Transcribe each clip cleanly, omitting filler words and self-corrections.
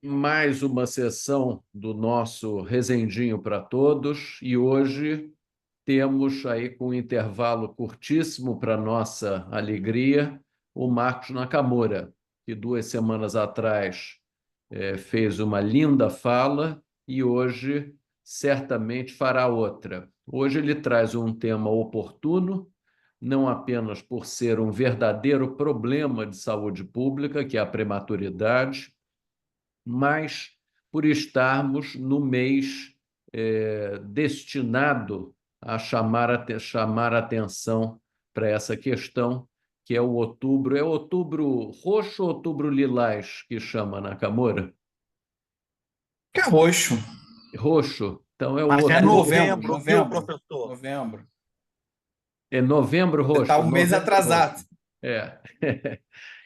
mais uma sessão do nosso Rezendinho para Todos e hoje temos aí com um intervalo curtíssimo para nossa alegria o Marcos Nakamura, que 2 semanas atrás fez uma linda fala e hoje certamente fará outra. Hoje ele traz um tema oportuno, não apenas por ser um verdadeiro problema de saúde pública, que é a prematuridade, mas por estarmos no mês destinado a chamar atenção para essa questão, que é o outubro. É outubro roxo ou outubro lilás que chama Nakamura? Que é roxo. Roxo. Então é o Mas é outubro. novembro, viu, professor? Novembro. É novembro Você está roxo. um mês Novembro é roxo. atrasado. É.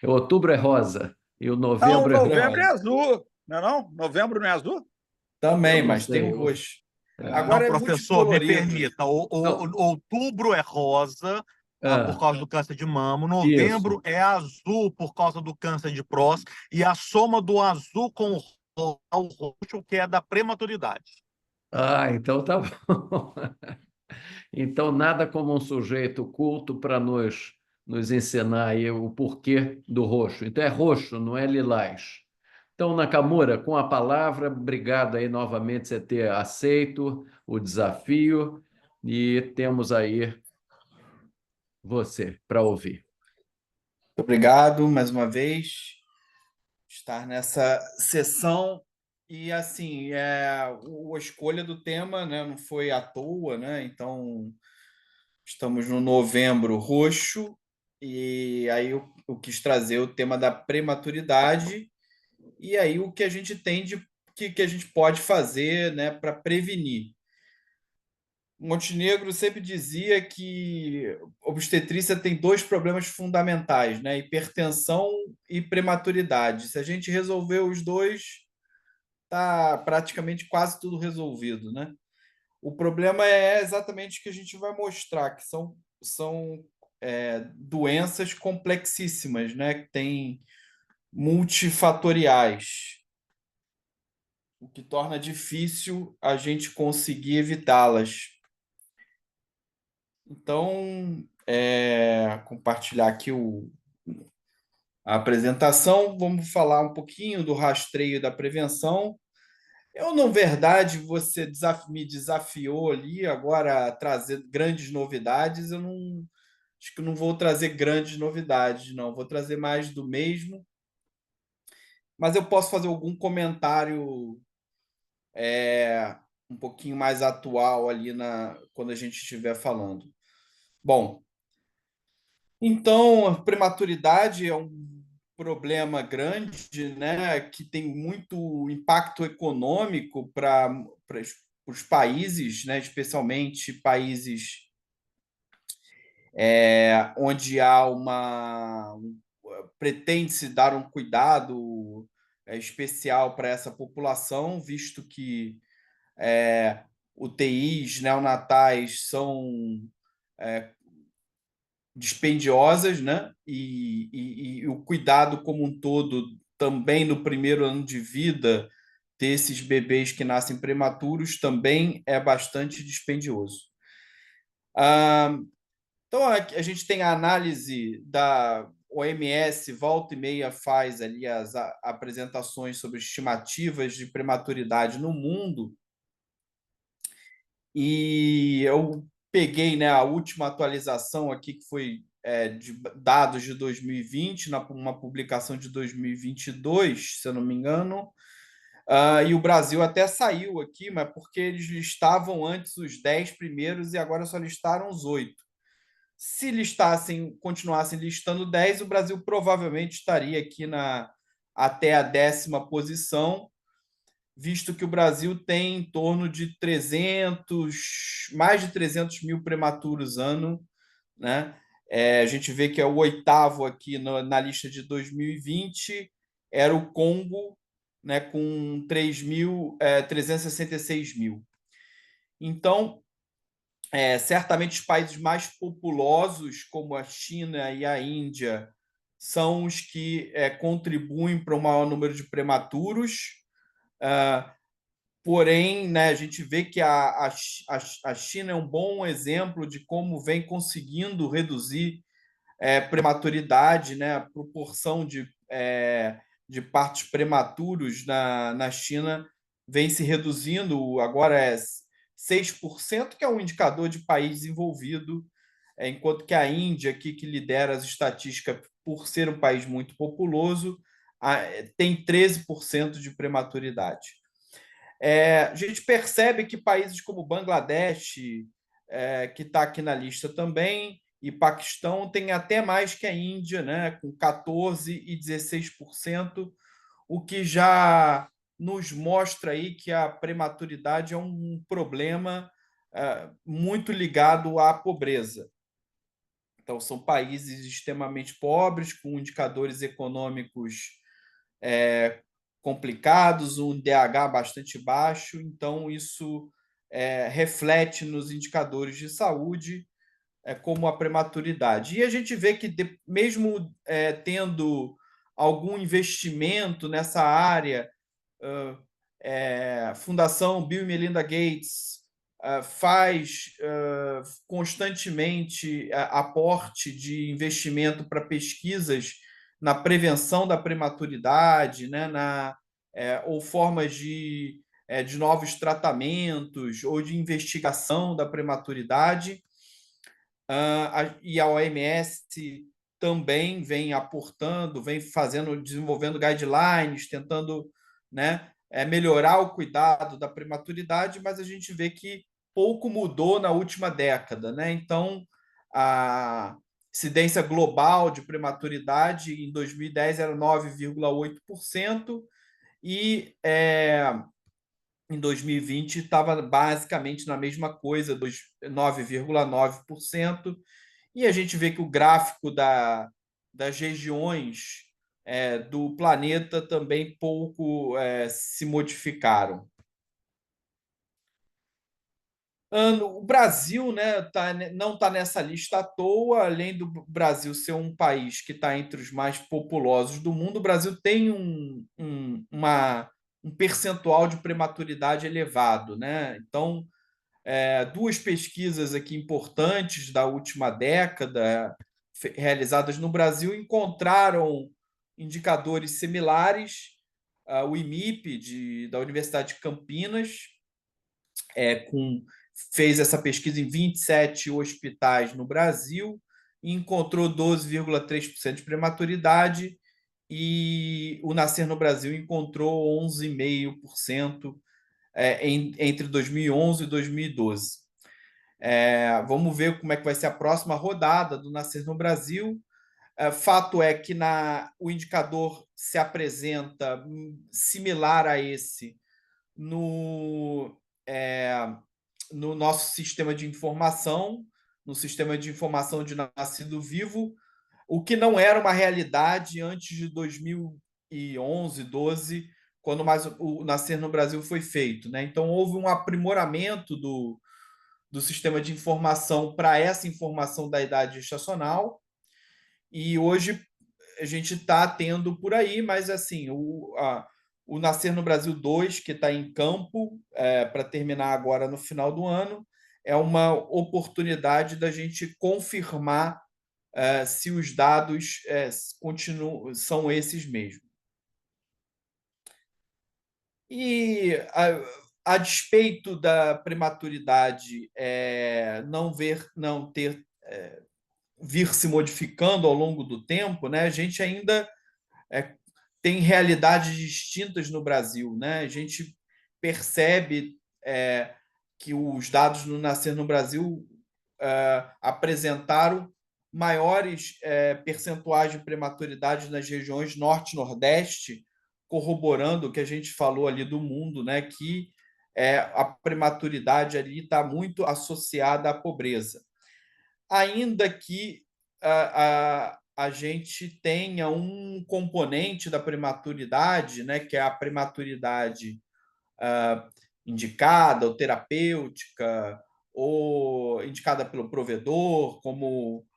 Outubro é rosa e o Não, novembro é roxo. novembro é azul, não é não? Novembro não é azul? Eu Também, não mas tem sei. o roxo. Não, Agora é professor, me multicolorido. permita. Não. Outubro é rosa, por Ah, causa do câncer de mama. isso. Novembro é azul por causa do câncer de próstata. E a soma do azul com o roxo, que é da prematuridade. Ah, então tá bom. Então, nada como um sujeito culto para nos ensinar aí o porquê do roxo. Então, é roxo, não é lilás. Então, Nakamura, com a palavra, obrigado aí novamente você ter aceito o desafio e temos aí você para ouvir. Obrigado mais uma vez estar nessa sessão. E assim, a escolha do tema, né, não foi à toa, né? Então, estamos no novembro roxo, e aí eu quis trazer o tema da prematuridade, e aí o que a gente tem que a gente pode fazer, né, para prevenir. Montenegro sempre dizia que obstetrícia tem dois problemas fundamentais, né? Hipertensão e prematuridade. Se a gente resolver os dois, tá praticamente quase tudo resolvido, né? O problema é exatamente o que a gente vai mostrar, que são doenças complexíssimas, né? Que tem multifatoriais, o que torna difícil a gente conseguir evitá-las. Então, compartilhar aqui a apresentação, vamos falar um pouquinho do rastreio da prevenção. Eu, na verdade, você me desafiou ali agora a trazer grandes novidades. Eu não acho que não vou trazer grandes novidades, não. Vou trazer mais do mesmo, mas eu posso fazer algum comentário um pouquinho mais atual ali quando a gente estiver falando. Bom, então, a prematuridade é um problema grande, né, que tem muito impacto econômico para os países, né, especialmente países onde pretende-se dar um cuidado especial para essa população, visto que UTIs neonatais são dispendiosas, né? E o cuidado como um todo, também no primeiro ano de vida, desses bebês que nascem prematuros, também é bastante dispendioso. Então, a gente tem a análise da OMS, volta e meia faz ali as apresentações sobre estimativas de prematuridade no mundo, e eu peguei, né, a última atualização aqui, que foi de dados de 2020, uma publicação de 2022, se eu não me engano. E o Brasil até saiu aqui, mas porque eles listavam antes os 10 primeiros e agora só listaram os 8. Se continuassem listando 10, o Brasil provavelmente estaria aqui até a 10ª posição, visto que o Brasil tem em torno de mais de 300 mil prematuros ano, né? A gente vê que é o 8º aqui na lista de 2020, era o Congo, né, com 366 mil. Então, certamente os países mais populosos, como a China e a Índia, são os que contribuem para o maior número de prematuros. Porém, né, a gente vê que a China é um bom exemplo de como vem conseguindo reduzir prematuridade, né, a proporção de partos prematuros na China vem se reduzindo, agora é 6%, que é um indicador de país desenvolvido, enquanto que a Índia, aqui, que lidera as estatísticas por ser um país muito populoso, tem 13% de prematuridade. A gente percebe que países como Bangladesh, que está aqui na lista também, e Paquistão tem até mais que a Índia, né, com 14% e 16%, o que já nos mostra aí que a prematuridade é um problema muito ligado à pobreza. Então, são países extremamente pobres, com indicadores econômicos complicados, um DH bastante baixo, então isso reflete nos indicadores de saúde, como a prematuridade. E a gente vê que, mesmo tendo algum investimento nessa área, Fundação Bill e Melinda Gates faz constantemente aporte de investimento para pesquisas na prevenção da prematuridade, né, ou formas de novos tratamentos ou de investigação da prematuridade. E a OMS também vem aportando, vem desenvolvendo guidelines, tentando, né, melhorar o cuidado da prematuridade, mas a gente vê que pouco mudou na última década, né? Então, a incidência global de prematuridade em 2010 era 9,8%, e em 2020 estava basicamente na mesma coisa, 9,9%. E a gente vê que o gráfico das regiões do planeta também pouco se modificaram. O Brasil, né, não está nessa lista à toa, além do Brasil ser um país que está entre os mais populosos do mundo, o Brasil tem um percentual de prematuridade elevado, né? Então, duas pesquisas aqui importantes da última década, realizadas no Brasil, encontraram indicadores similares. O IMIP, da Universidade de Campinas, fez essa pesquisa em 27 hospitais no Brasil e encontrou 12,3% de prematuridade, e o Nascer no Brasil encontrou 11,5% entre 2011 e 2012. Vamos ver como é que vai ser a próxima rodada do Nascer no Brasil. Fato é que o indicador se apresenta similar a esse no nosso sistema de informação, no sistema de informação de nascido vivo, o que não era uma realidade antes de 2011, 12, quando o Nascer no Brasil foi feito, né? Então, houve um aprimoramento do sistema de informação para essa informação da idade gestacional, e hoje a gente está tendo por aí, mas assim, o Nascer no Brasil 2, que está em campo para terminar agora no final do ano, é uma oportunidade da gente confirmar se os dados são esses mesmo. E a despeito da prematuridade não ter vir se modificando ao longo do tempo, né, a gente ainda tem realidades distintas no Brasil, né? A gente percebe que os dados no Nascer no Brasil apresentaram maiores percentuais de prematuridade nas regiões norte e nordeste, corroborando o que a gente falou ali do mundo, né? Que a prematuridade ali está muito associada à pobreza. Ainda que a gente tenha um componente da prematuridade, né, que é a prematuridade indicada ou terapêutica, ou indicada pelo provedor, como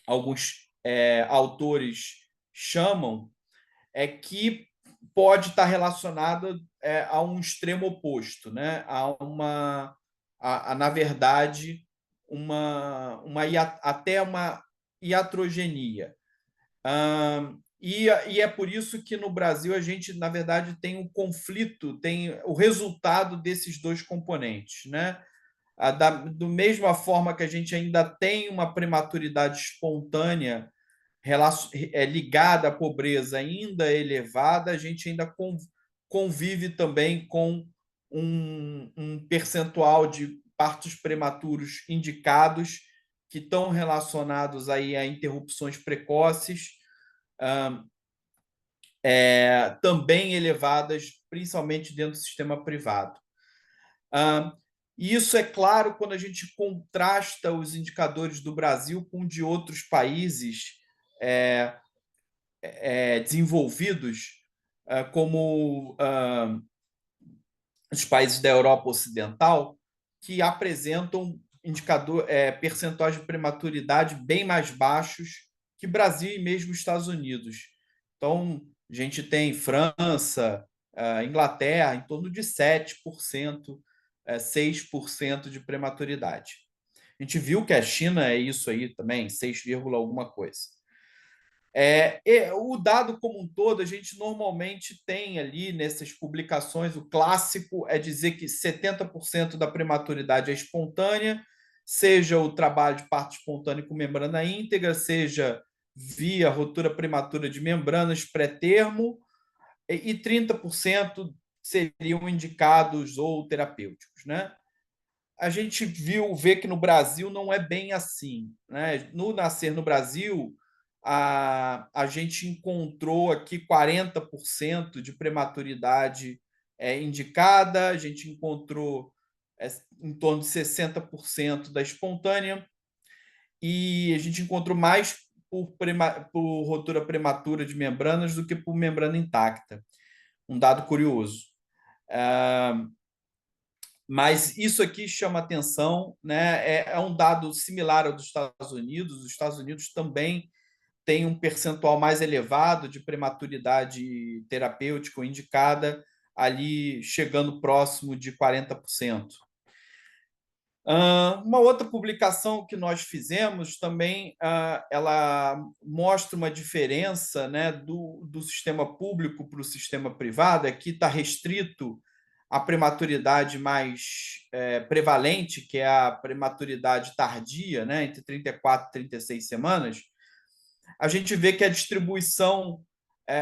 alguns autores chamam, que pode estar relacionada a um extremo oposto, né? Na verdade, até uma iatrogenia. E é por isso que no Brasil a gente, na verdade, tem um conflito, tem o resultado desses dois componentes, né? Da mesma forma que a gente ainda tem uma prematuridade espontânea ligada à pobreza ainda elevada, a gente ainda convive também com um percentual de partos prematuros indicados que estão relacionados aí a interrupções precoces, também elevadas, principalmente dentro do sistema privado. E isso é claro quando a gente contrasta os indicadores do Brasil com de outros países desenvolvidos, como os países da Europa Ocidental, que apresentam percentuais de prematuridade bem mais baixos que Brasil e mesmo Estados Unidos. Então, a gente tem França, Inglaterra, em torno de 7%, 6% de prematuridade. A gente viu que a China é isso aí também, 6, alguma coisa. O dado como um todo, a gente normalmente tem ali nessas publicações, o clássico é dizer que 70% da prematuridade é espontânea, seja o trabalho de parto espontâneo com membrana íntegra, seja via ruptura prematura de membranas pré-termo, e 30% seriam indicados ou terapêuticos, né? A gente vê que no Brasil não é bem assim, né? No Nascer no Brasil, a gente encontrou aqui 40% de prematuridade indicada, a gente encontrou em torno de 60% da espontânea, e a gente encontrou mais por ruptura prematura de membranas do que por membrana intacta. Um dado curioso. Mas isso aqui chama atenção, né? É um dado similar ao dos Estados Unidos. Os Estados Unidos também têm um percentual mais elevado de prematuridade terapêutica indicada, ali chegando próximo de 40%. Uma outra publicação que nós fizemos também, ela mostra uma diferença, né, do sistema público para o sistema privado. Aqui está restrito a prematuridade mais prevalente, que é a prematuridade tardia, né, entre 34 e 36 semanas. A gente vê que a distribuição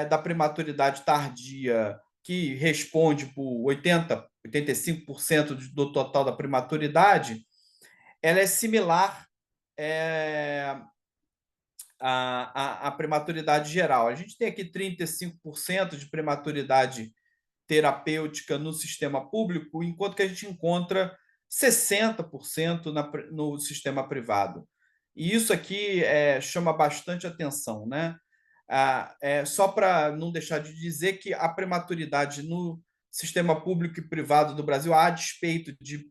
da prematuridade tardia, que responde por 85% do total da prematuridade, ela é similar à prematuridade geral. A gente tem aqui 35% de prematuridade terapêutica no sistema público, enquanto que a gente encontra 60% no sistema privado. E isso aqui chama bastante atenção, né? Só para não deixar de dizer que a prematuridade no sistema público e privado do Brasil, a despeito de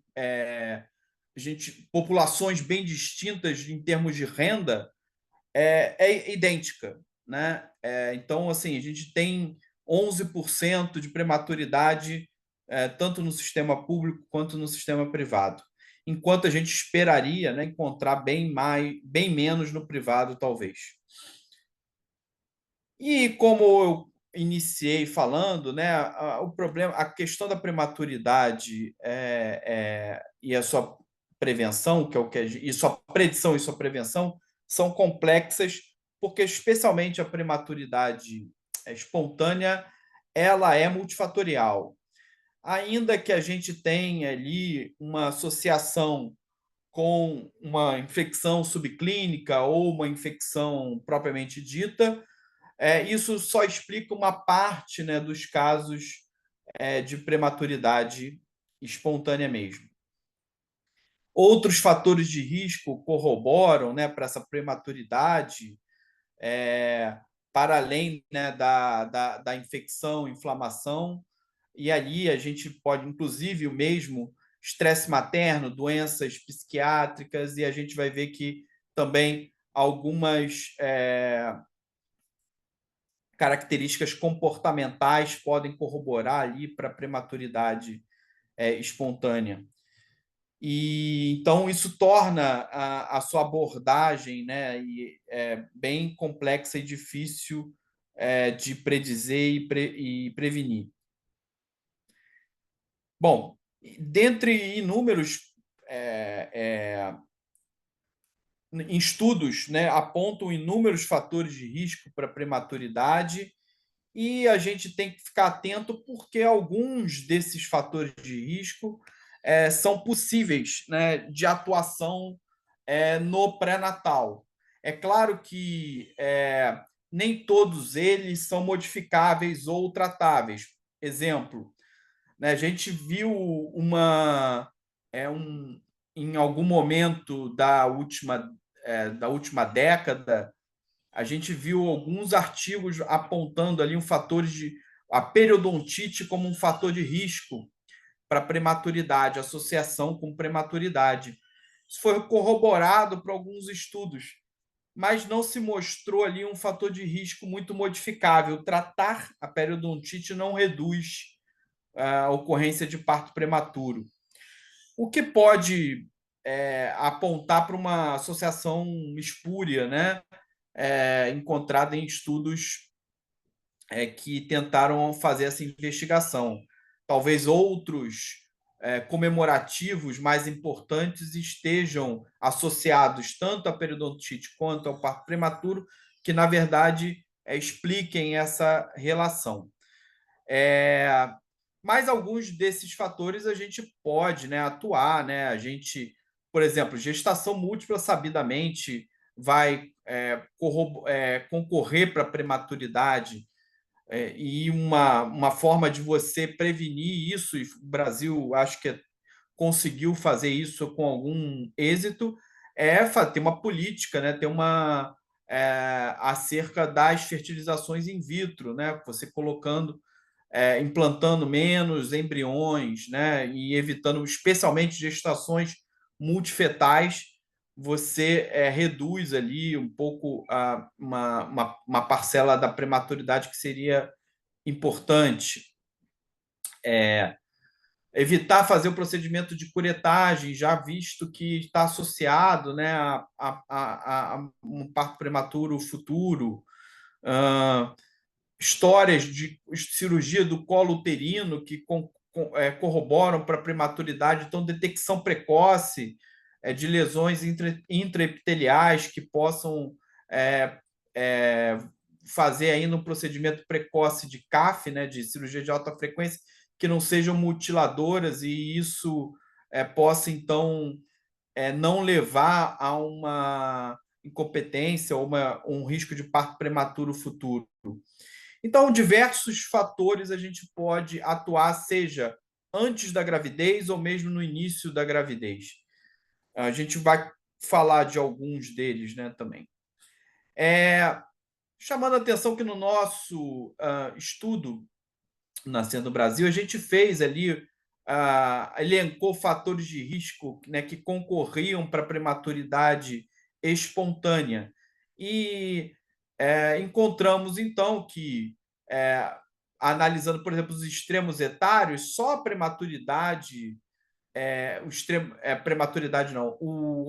populações bem distintas em termos de renda, é idêntica, né? Então, assim, a gente tem 11% de prematuridade tanto no sistema público quanto no sistema privado, enquanto a gente esperaria, né, encontrar bem menos no privado, talvez. E como eu iniciei falando, né, a questão da prematuridade e a sua prevenção, e sua predição e sua prevenção são complexas, porque especialmente a prematuridade espontânea, ela é multifatorial. Ainda que a gente tenha ali uma associação com uma infecção subclínica ou uma infecção propriamente dita, isso só explica uma parte, né, dos casos de prematuridade espontânea mesmo. Outros fatores de risco corroboram, né, para essa prematuridade, para além, né, da infecção, inflamação, e ali a gente pode, inclusive, o mesmo estresse materno, doenças psiquiátricas, e a gente vai ver que também algumas características comportamentais podem corroborar ali para a prematuridade espontânea. E então isso torna a sua abordagem, né, bem complexa e difícil de predizer e prevenir. Bom, dentre inúmeros estudos, né, apontam inúmeros fatores de risco para a prematuridade, e a gente tem que ficar atento porque alguns desses fatores de risco são possíveis, né, de atuação no pré-natal. É claro que nem todos eles são modificáveis ou tratáveis. Exemplo, né, a gente viu em algum momento da última década, a gente viu alguns artigos apontando ali a periodontite como um fator de risco para prematuridade, associação com prematuridade. Isso foi corroborado por alguns estudos, mas não se mostrou ali um fator de risco muito modificável. Tratar a periodontite não reduz a ocorrência de parto prematuro, o que pode apontar para uma associação espúria, né? Encontrada em estudos que tentaram fazer essa investigação. Talvez outros comemorativos mais importantes estejam associados tanto à periodontite quanto ao parto prematuro, que, na verdade, expliquem essa relação. Mas alguns desses fatores a gente pode, né, atuar, né? A gente, por exemplo, gestação múltipla sabidamente vai concorrer para a prematuridade, e uma forma de você prevenir isso, e o Brasil acho que conseguiu fazer isso com algum êxito, ter uma política, né, ter uma acerca das fertilizações in vitro, né, você colocando implantando menos embriões, né, e evitando especialmente gestações multifetais, você reduz ali um pouco uma parcela da prematuridade que seria importante. Evitar fazer o procedimento de curetagem, já visto que está associado, né, a um parto prematuro futuro. Histórias de cirurgia do colo uterino que corroboram para a prematuridade, então detecção precoce de lesões intraepiteliais que possam fazer ainda um procedimento precoce de CAF, né, de cirurgia de alta frequência, que não sejam mutiladoras, e isso possa, então, não levar a uma incompetência ou um risco de parto prematuro futuro. Então, diversos fatores a gente pode atuar, seja antes da gravidez ou mesmo no início da gravidez. A gente vai falar de alguns deles, né, também. Chamando a atenção que no nosso estudo Nascendo no Brasil, a gente fez ali, elencou fatores de risco, né, que concorriam para a prematuridade espontânea. E encontramos, então, que, analisando, por exemplo, os extremos etários, só a prematuridade, prematuridade não,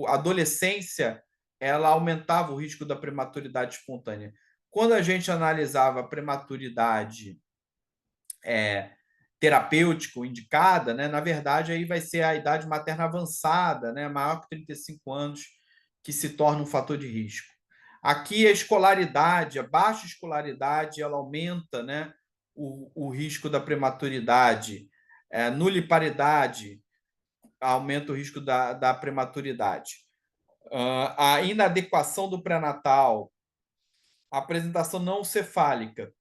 a adolescência, ela aumentava o risco da prematuridade espontânea. Quando a gente analisava a prematuridade terapêutico indicada, né, na verdade, aí vai ser a idade materna avançada, né, maior que 35 anos, que se torna um fator de risco. Aqui a escolaridade, a baixa escolaridade, ela aumenta, né, o risco da prematuridade. Nuliparidade aumenta o risco da prematuridade. A inadequação do pré-natal, a apresentação não cefálica.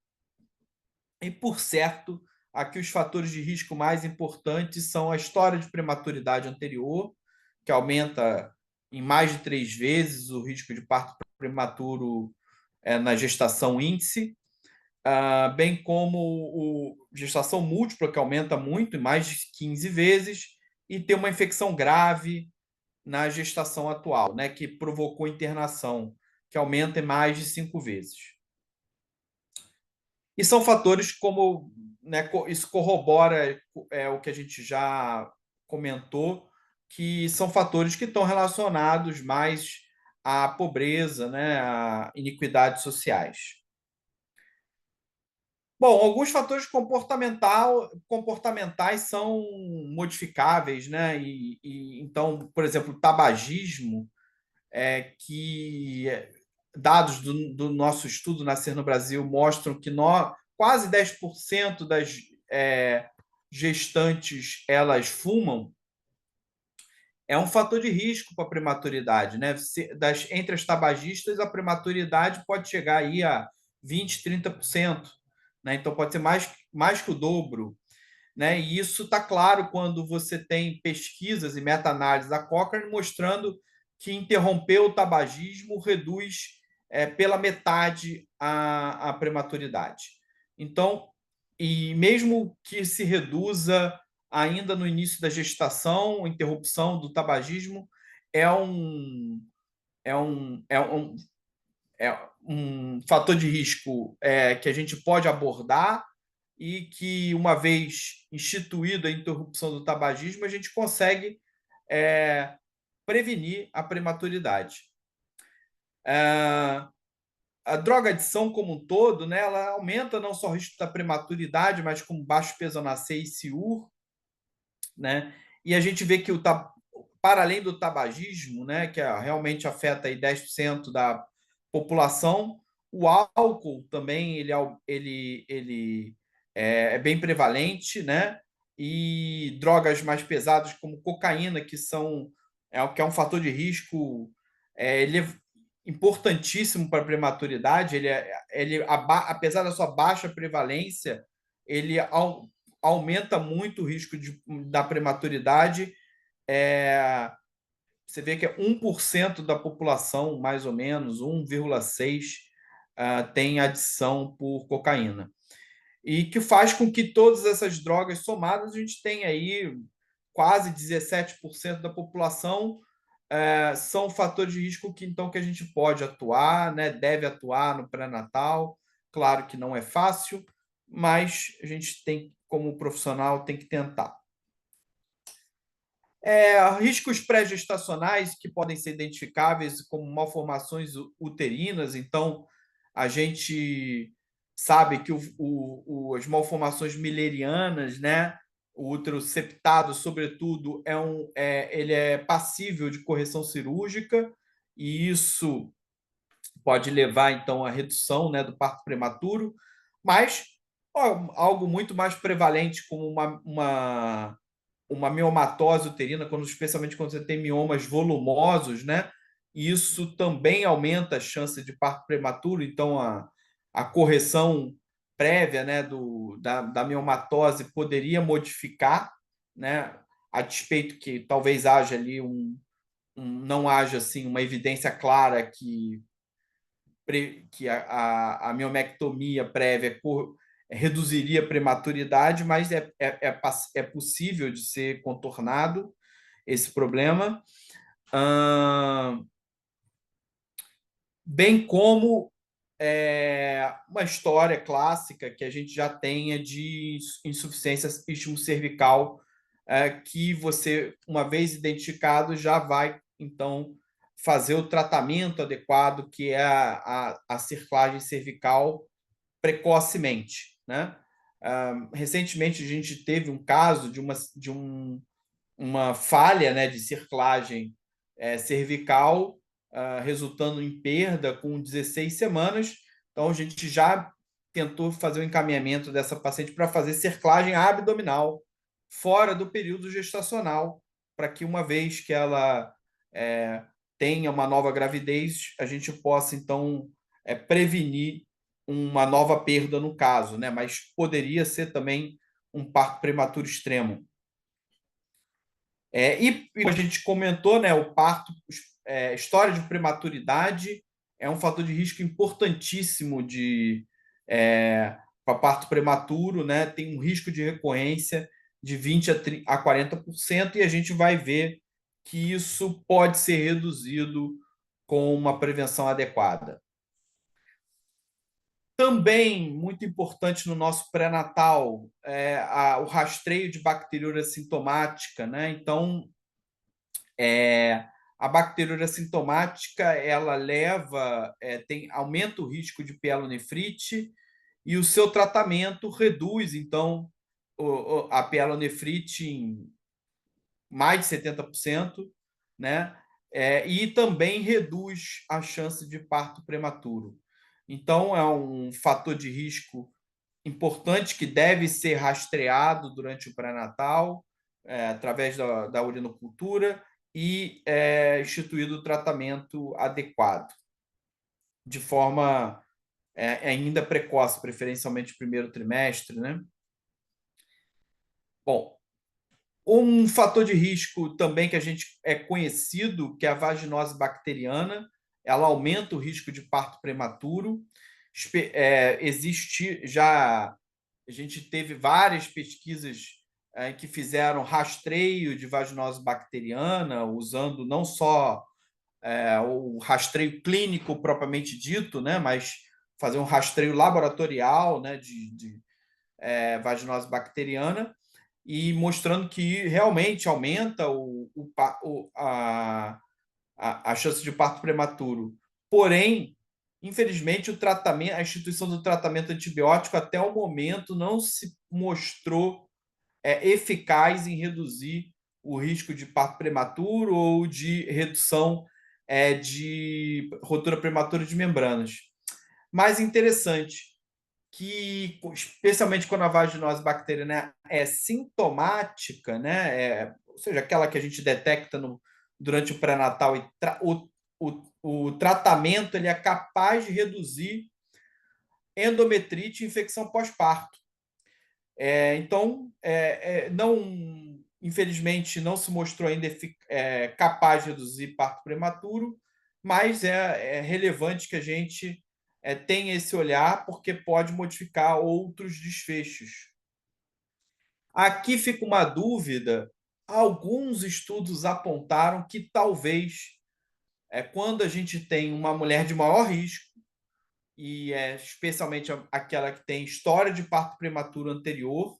E, por certo, aqui os fatores de risco mais importantes são a história de prematuridade anterior, que aumenta em mais de 3 vezes o risco de parto prematuro na gestação índice, bem como gestação múltipla, que aumenta muito, em mais de 15 vezes, e ter uma infecção grave na gestação atual, né, que provocou internação, que aumenta em mais de 5 vezes. E são fatores como, né, isso corrobora o que a gente já comentou, que são fatores que estão relacionados mais à pobreza, né, a iniquidades sociais. Bom, alguns fatores comportamentais são modificáveis, né? Então, por exemplo, o tabagismo, que dados do nosso estudo Nascer no Brasil mostram que quase 10% das gestantes elas fumam, é um fator de risco para a prematuridade, né? Entre as tabagistas, a prematuridade pode chegar aí a 20, 30%, né? Então pode ser mais que o dobro, né? E isso está claro quando você tem pesquisas e meta-análises da Cochrane mostrando que interromper o tabagismo reduz pela metade a prematuridade. Então, e mesmo que se reduza ainda no início da gestação, a interrupção do tabagismo é um, é um, é um, é um fator de risco que a gente pode abordar e que, uma vez instituída a interrupção do tabagismo, a gente consegue prevenir a prematuridade. A droga-adição como um todo, né, ela aumenta não só o risco da prematuridade, mas com baixo peso ao nascer e ciúr, né? E a gente vê que para além do tabagismo, né, que realmente afeta aí 10% da população, o álcool também ele é bem prevalente, né? E drogas mais pesadas como cocaína, que é um fator de risco, ele é importantíssimo para a prematuridade. Apesar da sua baixa prevalência, ele aumenta muito o risco da prematuridade. Você vê que 1% da população, mais ou menos, 1,6%, tem adição por cocaína. E que faz com que todas essas drogas somadas, a gente tenha aí quase 17% da população são fatores de risco que a gente pode atuar, né? Deve atuar no pré-natal. Claro que não é fácil, mas a gente tem, como profissional, tem que tentar. Riscos pré-gestacionais que podem ser identificáveis como malformações uterinas. Então, a gente sabe que as malformações millerianas, né? O útero septado, sobretudo, ele é passível de correção cirúrgica, e isso pode levar, então, à redução, né, do parto prematuro. Mas algo muito mais prevalente, como uma miomatose uterina, especialmente quando você tem miomas volumosos, né? Isso também aumenta a chance de parto prematuro. Então, a correção prévia, né, da miomatose poderia modificar, né? A despeito que talvez haja ali não haja assim uma evidência clara que a miomectomia prévia reduziria a prematuridade, mas é possível de ser contornado esse problema, bem como uma história clássica que a gente já tenha de insuficiência istmo-cervical, que você, uma vez identificado, já vai, então, fazer o tratamento adequado, que é a circlagem cervical precocemente, né? Recentemente a gente teve um caso de uma falha, né, de circlagem cervical, resultando em perda com 16 semanas. Então a gente já tentou fazer o encaminhamento dessa paciente para fazer circlagem abdominal fora do período gestacional, para que, uma vez que ela tenha uma nova gravidez, a gente possa, então, prevenir uma nova perda no caso, né? Mas poderia ser também um parto prematuro extremo. E a gente comentou, né? O parto, história de prematuridade é um fator de risco importantíssimo para parto prematuro, né? Tem um risco de recorrência de 20% a 40%, e a gente vai ver que isso pode ser reduzido com uma prevenção adequada. Também, muito importante no nosso pré-natal, o rastreio de bacteriúria assintomática, né? Então, a bacteriúria assintomática, ela aumenta o risco de pielonefrite e o seu tratamento reduz, então, a pielonefrite em mais de 70%, né? E também reduz a chance de parto prematuro. Então, é um fator de risco importante que deve ser rastreado durante o pré-natal, através da urinocultura, e instituído o tratamento adequado, de forma ainda precoce, preferencialmente primeiro trimestre, né? Bom, um fator de risco também que a gente é conhecido, que é a vaginose bacteriana, ela aumenta o risco de parto prematuro. A gente teve várias pesquisas que fizeram rastreio de vaginose bacteriana, usando não só o rastreio clínico propriamente dito, né, mas fazer um rastreio laboratorial, né, de vaginose bacteriana, e mostrando que realmente aumenta a chance de parto prematuro. Porém, infelizmente, a instituição do tratamento antibiótico até o momento não se mostrou eficaz em reduzir o risco de parto prematuro ou de redução de ruptura prematura de membranas. Mais interessante que, especialmente quando a vaginose bacteriana é sintomática, né, ou seja, aquela que a gente detecta durante o pré-natal, o tratamento ele é capaz de reduzir endometrite e infecção pós-parto. Então, infelizmente, não se mostrou ainda capaz de reduzir parto prematuro, mas é relevante que a gente tenha esse olhar, porque pode modificar outros desfechos. Aqui fica uma dúvida. Alguns estudos apontaram que talvez, quando a gente tem uma mulher de maior risco, e especialmente aquela que tem história de parto prematuro anterior,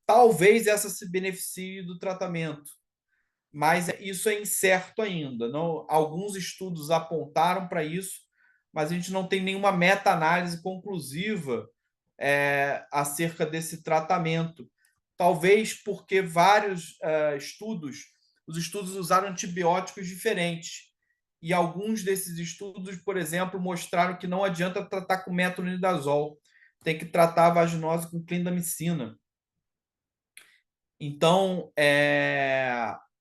talvez essa se beneficie do tratamento, mas isso é incerto ainda. Não, alguns estudos apontaram para isso, mas a gente não tem nenhuma meta-análise conclusiva acerca desse tratamento. Talvez porque vários os estudos usaram antibióticos diferentes. E alguns desses estudos, por exemplo, mostraram que não adianta tratar com metronidazol, tem que tratar a vaginose com clindamicina. Então,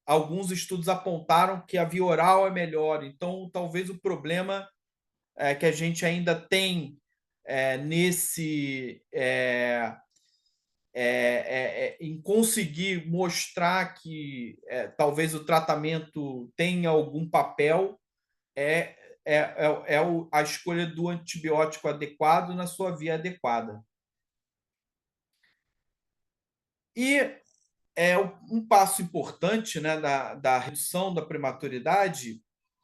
alguns estudos apontaram que a via oral é melhor. Então, talvez o problema que a gente ainda tem em conseguir mostrar que talvez o tratamento tenha algum papel a escolha do antibiótico adequado na sua via adequada. E um passo importante, né, da redução da prematuridade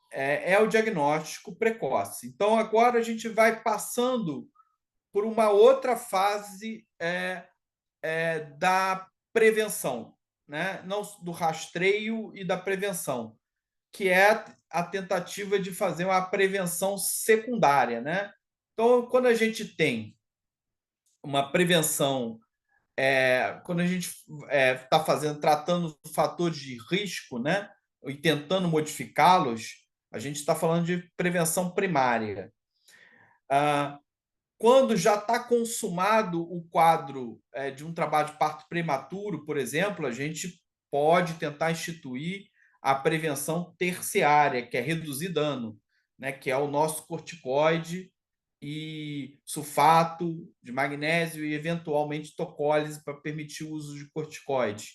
é o diagnóstico precoce. Então, agora a gente vai passando por uma outra fase da prevenção, né? Não do rastreio e da prevenção, que é a tentativa de fazer uma prevenção secundária, né? Então, quando a gente tem uma prevenção, quando a gente está tratando fatores de risco, né, e tentando modificá-los, a gente está falando de prevenção primária. Quando já está consumado o quadro de um trabalho de parto prematuro, por exemplo, a gente pode tentar instituir a prevenção terciária, que é reduzir dano, né, que é o nosso corticoide e sulfato de magnésio e, eventualmente, tocólise para permitir o uso de corticoide.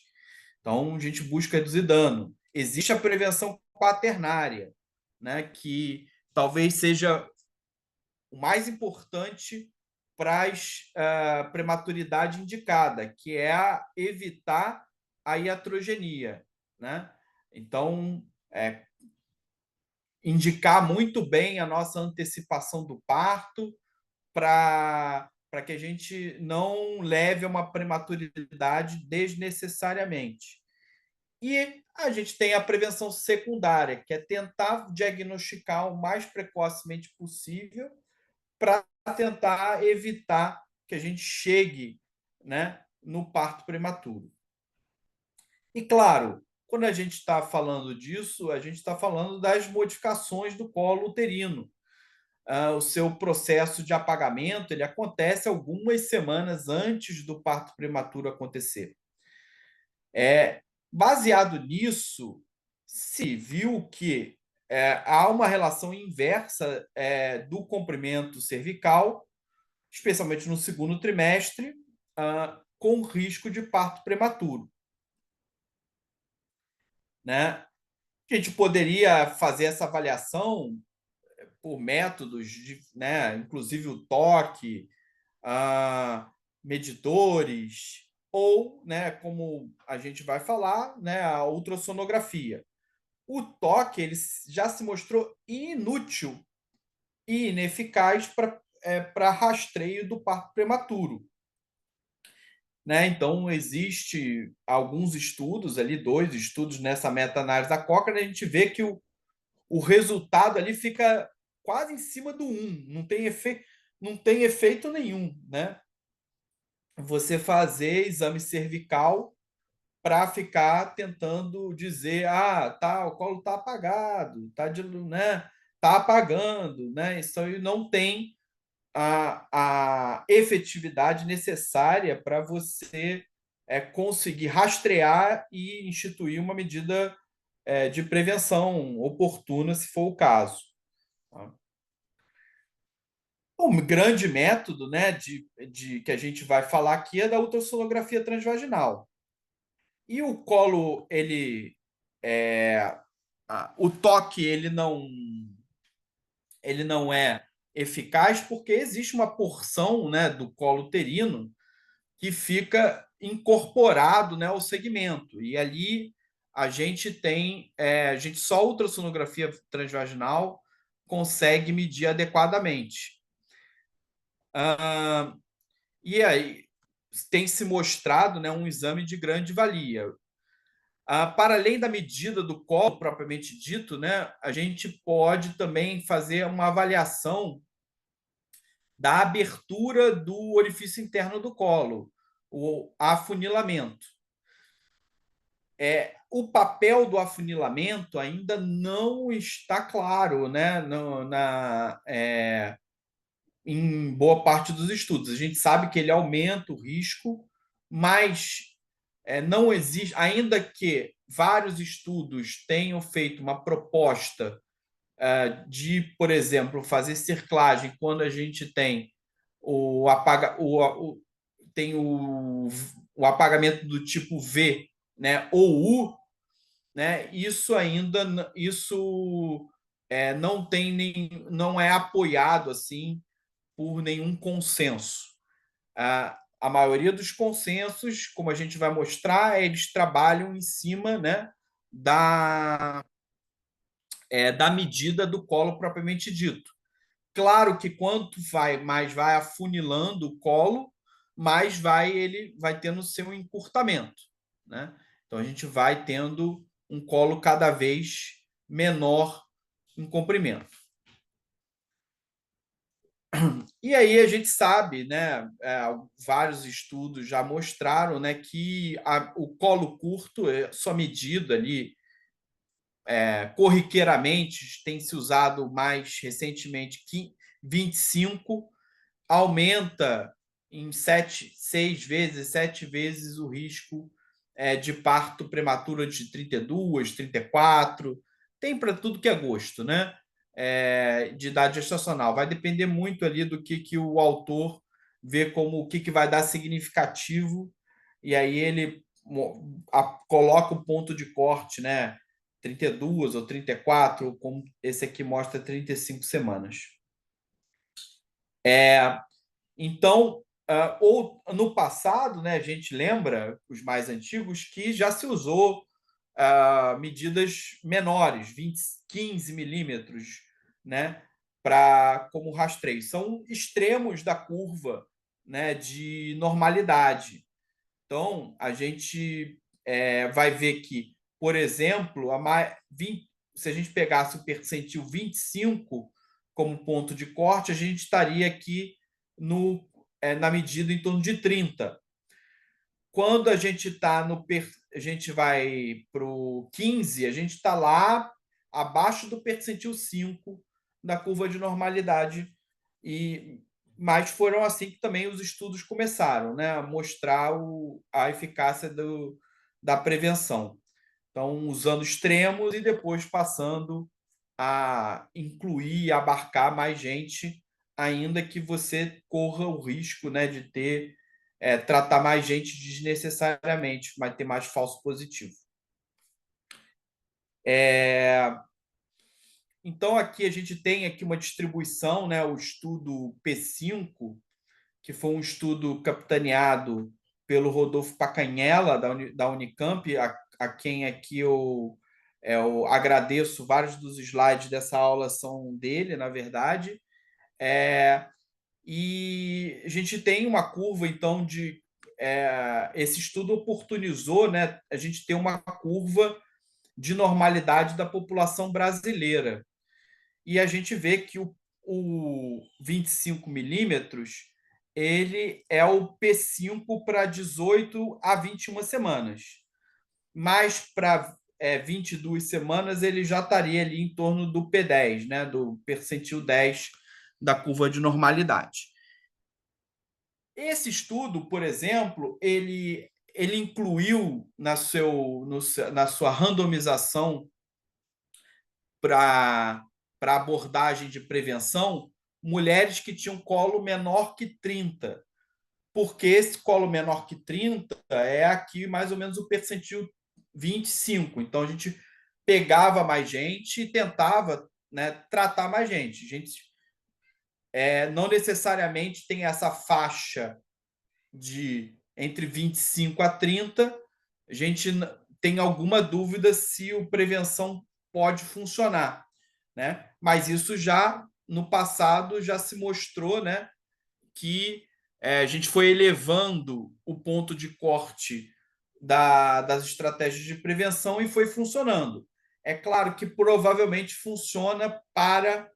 Então, a gente busca reduzir dano. Existe a prevenção quaternária, né, que talvez seja o mais importante para a prematuridade indicada, que é evitar a iatrogenia, né? Então, indicar muito bem a nossa antecipação do parto, para que a gente não leve a uma prematuridade desnecessariamente. E a gente tem a prevenção secundária, que é tentar diagnosticar o mais precocemente possível para tentar evitar que a gente chegue, né, no parto prematuro. E, claro, quando a gente está falando disso, a gente está falando das modificações do colo uterino. O seu processo de apagamento ele acontece algumas semanas antes do parto prematuro acontecer. Baseado nisso, se viu que há uma relação inversa do comprimento cervical, especialmente no segundo trimestre, com risco de parto prematuro. Né? A gente poderia fazer essa avaliação por métodos, né? Inclusive o toque, medidores, ou, né, como a gente vai falar, né, a ultrassonografia. O toque ele já se mostrou inútil e ineficaz para rastreio do parto prematuro. Né? Então, existe alguns estudos ali, 2 estudos nessa meta-análise da Cochrane, a gente vê que o resultado ali fica quase em cima do 1, não tem efeito nenhum, né? Você fazer exame cervical para ficar tentando dizer, tá, o colo está apagado, né? Tá apagando, né? Isso aí não tem a efetividade necessária para você conseguir rastrear e instituir uma medida de prevenção oportuna, se for o caso. Tá? Um grande método, né, que a gente vai falar aqui é da ultrassonografia transvaginal. E o colo, o toque, ele não é eficaz porque existe uma porção, né, do colo uterino que fica incorporado, né, ao segmento. E ali a gente só a ultrassonografia transvaginal consegue medir adequadamente. E aí tem se mostrado, né, um exame de grande valia. Para além da medida do colo propriamente dito, né, a gente pode também fazer uma avaliação da abertura do orifício interno do colo, o afunilamento. O papel do afunilamento ainda não está claro, né, em boa parte dos estudos. A gente sabe que ele aumenta o risco, mas não existe, ainda que vários estudos tenham feito uma proposta de, por exemplo, fazer cerclagem quando a gente tem tem o apagamento do tipo V, né, ou U, né, não é apoiado assim por nenhum consenso. A maioria dos consensos, como a gente vai mostrar, eles trabalham em cima, né, da medida do colo propriamente dito. Claro que quanto mais vai afunilando o colo, mais ele vai tendo seu encurtamento, né? Então a gente vai tendo um colo cada vez menor em comprimento. E aí a gente sabe, né, vários estudos já mostraram, né, que o colo curto, sua medida ali, corriqueiramente, tem se usado mais recentemente 25, aumenta em 6 vezes, 7 vezes o risco de parto prematuro de 32, 34. Tem para tudo que é gosto, né? De idade gestacional. Vai depender muito ali do que o autor vê como o que vai dar significativo, e aí ele coloca o ponto de corte, né? 32 ou 34, como esse aqui mostra 35 semanas. Então, ou no passado, né, a gente lembra, os mais antigos, que já se usou medidas menores, 15 milímetros, né, como rastreio. São extremos da curva, né, de normalidade. Então, a gente vai ver que, por exemplo, se a gente pegasse o percentil 25 como ponto de corte, a gente estaria aqui na medida em torno de 30. Quando a gente a gente vai para o 15, a gente está lá abaixo do percentil 5 da curva de normalidade. Mas foram assim que também os estudos começaram, né, a mostrar a eficácia da prevenção. Então, usando extremos e depois passando a incluir e abarcar mais gente, ainda que você corra o risco, né, de tratar mais gente desnecessariamente, mas ter mais falso positivo. Então, aqui a gente tem aqui uma distribuição, né, o estudo P5, que foi um estudo capitaneado pelo Rodolfo Pacanella, da Unicamp, a quem aqui eu agradeço. Vários dos slides dessa aula são dele, na verdade. E a gente tem uma curva, então, esse estudo oportunizou, né, a gente ter uma curva de normalidade da população brasileira. E a gente vê que o 25 milímetros ele é o P5 para 18 a 21 semanas. Mas para 22 semanas ele já estaria ali em torno do P10, né, do percentil 10 da curva de normalidade. Esse estudo, por exemplo, ele incluiu na sua randomização para abordagem de prevenção mulheres que tinham colo menor que 30, porque esse colo menor que 30 é aqui mais ou menos o percentil 25. Então, a gente pegava mais gente e tentava, né, tratar mais gente. A gente não necessariamente tem essa faixa de entre 25 a 30. A gente tem alguma dúvida se o prevenção pode funcionar, né? Mas isso já no passado já se mostrou, né, que a gente foi elevando o ponto de corte das estratégias de prevenção e foi funcionando. É claro que provavelmente funciona para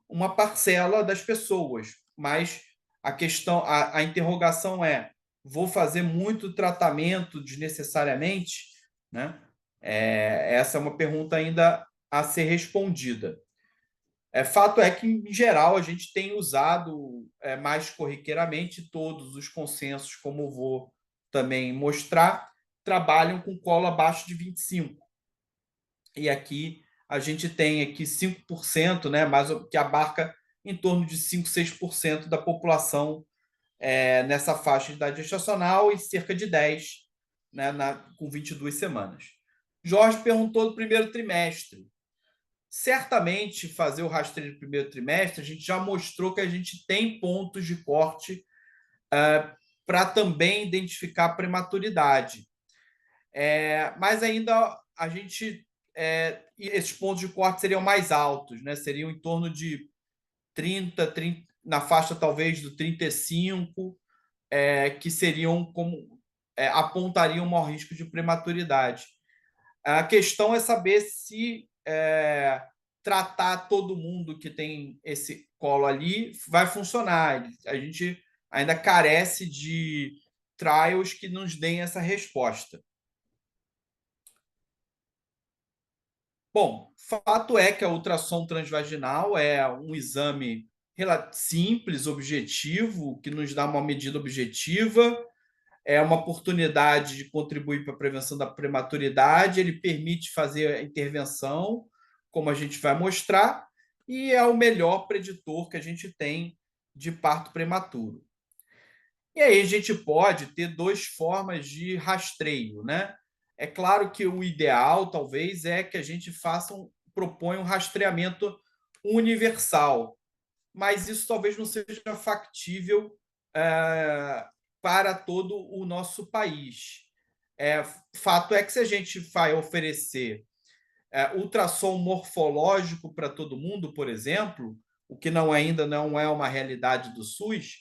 uma parcela das pessoas, mas a interrogação é: vou fazer muito tratamento desnecessariamente, né? Essa é uma pergunta ainda a ser respondida. Fato é que, em geral, a gente tem usado mais corriqueiramente. Todos os consensos, como vou também mostrar, trabalham com colo abaixo de 25. E aqui a gente tem aqui 5%, né, que abarca em torno de 5, 6% da população nessa faixa de idade gestacional e cerca de 10%, né, com 22 semanas. Jorge perguntou do primeiro trimestre. Certamente, fazer o rastreio do primeiro trimestre, a gente já mostrou que a gente tem pontos de corte para também identificar a prematuridade. Mas ainda a gente... esses pontos de corte seriam mais altos, né? Seriam em torno de 30, na faixa talvez do 35, que seriam apontariam um maior risco de prematuridade. A questão é saber se tratar todo mundo que tem esse colo ali vai funcionar. A gente ainda carece de trials que nos deem essa resposta. Bom, fato é que a ultrassom transvaginal é um exame simples, objetivo, que nos dá uma medida objetiva, é uma oportunidade de contribuir para a prevenção da prematuridade, ele permite fazer a intervenção, como a gente vai mostrar, e é o melhor preditor que a gente tem de parto prematuro. E aí a gente pode ter duas formas de rastreio, né? É claro que o ideal, talvez, é que a gente proponha um rastreamento universal, mas isso talvez não seja factível para todo o nosso país. Fato é que se a gente vai oferecer ultrassom morfológico para todo mundo, por exemplo, o que ainda não é uma realidade do SUS,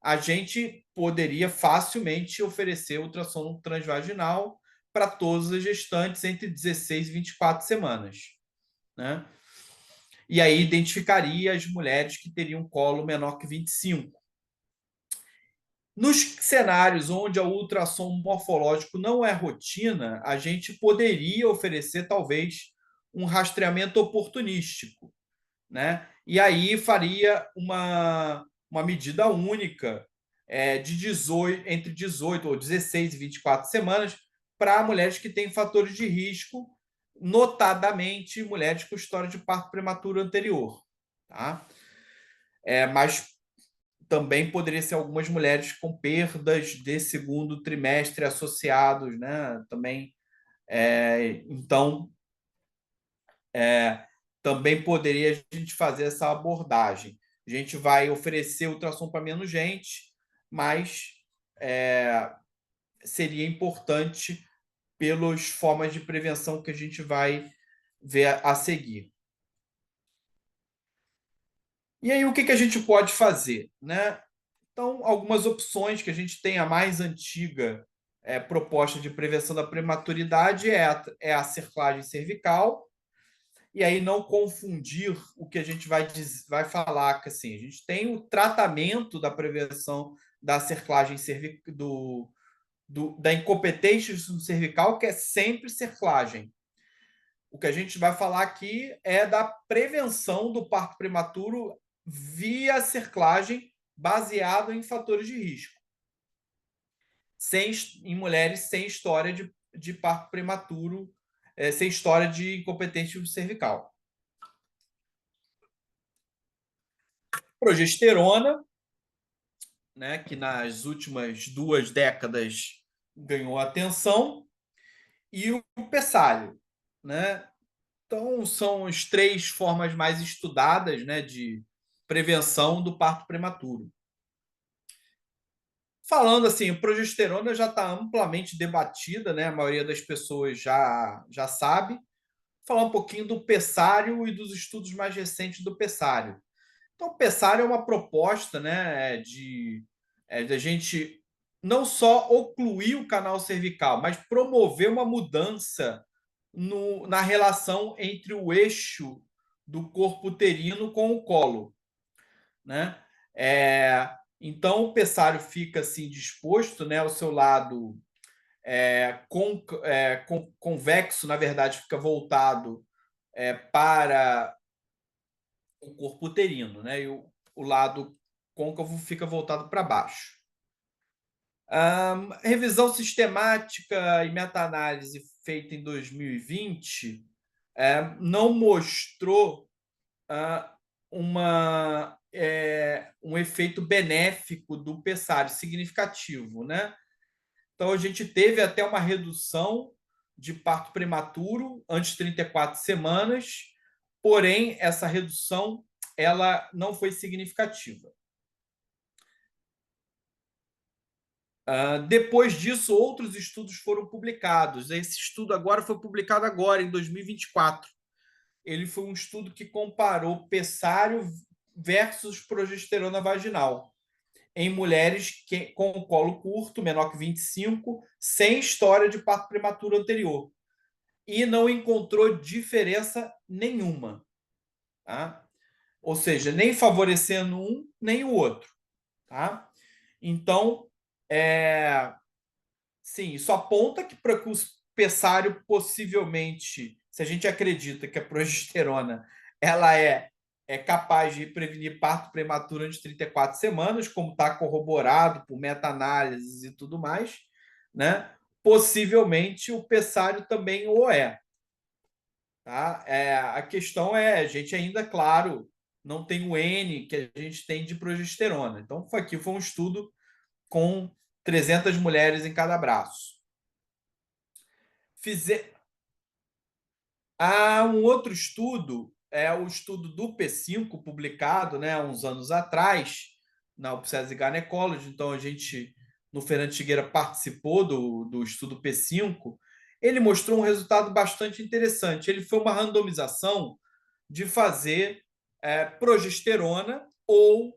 a gente poderia facilmente oferecer ultrassom transvaginal para todas as gestantes entre 16 e 24 semanas, né? E aí identificaria as mulheres que teriam colo menor que 25. Nos cenários onde o ultrassom morfológico não é rotina, a gente poderia oferecer, talvez, um rastreamento oportunístico, né? E aí faria uma medida única entre 18 ou 16 e 24 semanas para mulheres que têm fatores de risco, notadamente mulheres com história de parto prematuro anterior. Tá? Mas também poderia ser algumas mulheres com perdas de segundo trimestre associados, né? Também, então, também poderia a gente fazer essa abordagem. A gente vai oferecer ultrassom para menos gente, mas seria importante pelas formas de prevenção que a gente vai ver a seguir. E aí, o que a gente pode fazer, né? Então, algumas opções que a gente tem, a mais antiga proposta de prevenção da prematuridade é a cerclagem cervical, e aí não confundir o que a gente vai falar, que assim, a gente tem o tratamento da prevenção da cerclagem cervical, da incompetência cervical, que é sempre cerclagem. O que a gente vai falar aqui é da prevenção do parto prematuro via cerclagem, baseado em fatores de risco, em mulheres sem história de parto prematuro, sem história de incompetência cervical. Progesterona, né, que nas últimas 2 décadas ganhou atenção, e o pessário, né? Então, são as 3 formas mais estudadas, né, de prevenção do parto prematuro. Falando assim, a progesterona já está amplamente debatida, né? A maioria das pessoas já sabe. Falar um pouquinho do pessário e dos estudos mais recentes do pessário. Então, o pessário é uma proposta, né, de a gente não só ocluir o canal cervical, mas promover uma mudança na relação entre o eixo do corpo uterino com o colo, né? Então, o pessário fica assim disposto, né? O seu lado convexo, na verdade, fica voltado para o corpo uterino, né? E o lado côncavo fica voltado para baixo. Revisão sistemática e meta-análise feita em 2020 não mostrou um efeito benéfico do pessário significativo, né? Então, a gente teve até uma redução de parto prematuro antes de 34 semanas, porém, essa redução ela não foi significativa. Depois disso, outros estudos foram publicados. Esse estudo agora foi publicado agora, em 2024. Ele foi um estudo que comparou pessário versus progesterona vaginal em mulheres com colo curto, menor que 25, sem história de parto prematuro anterior. E não encontrou diferença nenhuma. Tá? Ou seja, nem favorecendo um, nem o outro. Tá? Então, sim, isso aponta que para o pessário, possivelmente, se a gente acredita que a progesterona ela é capaz de prevenir parto prematuro antes de 34 semanas, como está corroborado por meta-análises e tudo mais, né? Possivelmente o pessário também o é. Tá? A questão a gente ainda, claro, não tem o N que a gente tem de progesterona. Então, aqui foi um estudo com 300 mulheres em cada braço. Há um outro estudo, o estudo do P5, publicado, né, há uns anos atrás, na Obstetrics and Gynecology. Então, a gente, no Fernando Figueira, participou do estudo P5. Ele mostrou um resultado bastante interessante. Ele foi uma randomização de fazer progesterona ou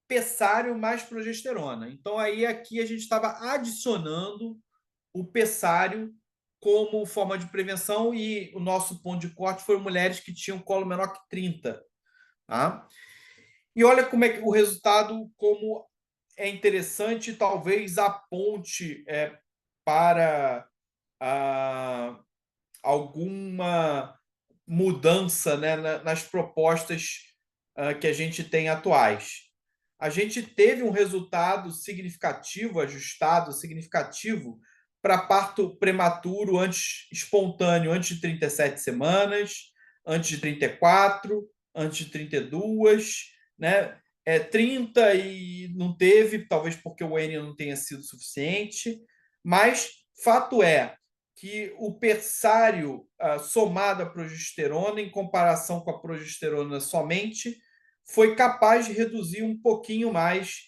pessário mais progesterona. Então, aí aqui a gente estava adicionando o pessário como forma de prevenção e o nosso ponto de corte foi mulheres que tinham colo menor que 30. Tá? E olha como é que o resultado, como é interessante, talvez aponte para alguma mudança, né, nas propostas que a gente tem atuais. A gente teve um resultado significativo, ajustado, significativo, para parto prematuro espontâneo antes de 37 semanas, antes de 34, antes de 32, né? 30 e não teve, talvez porque o N não tenha sido suficiente, mas fato é que o pessário somado à progesterona, em comparação com a progesterona somente, foi capaz de reduzir um pouquinho mais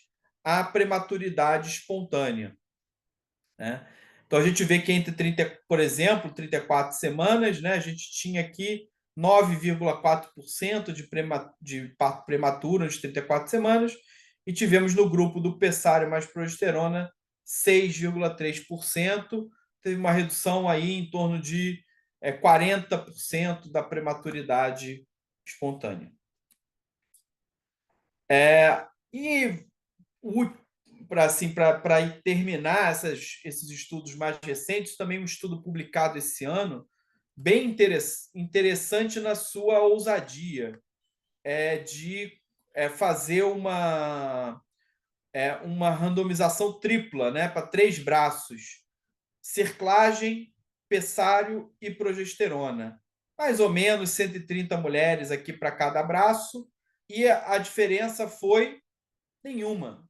a prematuridade espontânea, né? Então, a gente vê que entre 30, por exemplo, 34 semanas, né, a gente tinha aqui 9,4% de parto prematuro antes de 34 semanas, e tivemos no grupo do pessário mais progesterona 6,3%, teve uma redução aí em torno de 40% da prematuridade espontânea. E para terminar esses estudos mais recentes, também um estudo publicado esse ano, bem interessante na sua ousadia, de fazer uma randomização tripla, né, para 3 braços: cerclagem, pessário e progesterona. Mais ou menos 130 mulheres aqui para cada braço, e a diferença foi nenhuma,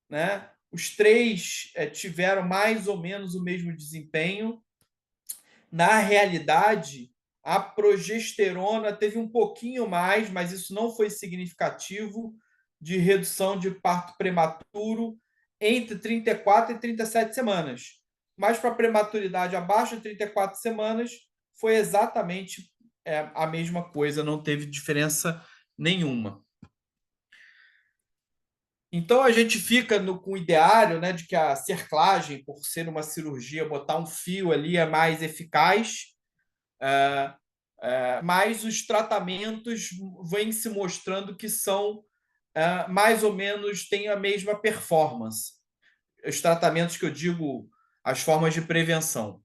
né? Os 3 tiveram mais ou menos o mesmo desempenho. Na realidade, a progesterona teve um pouquinho mais, mas isso não foi significativo, de redução de parto prematuro entre 34 e 37 semanas. Mas para a prematuridade abaixo de 34 semanas, foi exatamente a mesma coisa, não teve diferença nenhuma. Então, a gente fica com o ideário, né, de que a cerclagem, por ser uma cirurgia, botar um fio ali é mais eficaz, mas os tratamentos vêm se mostrando que são mais ou menos, têm a mesma performance. Os tratamentos que eu digo, as formas de prevenção.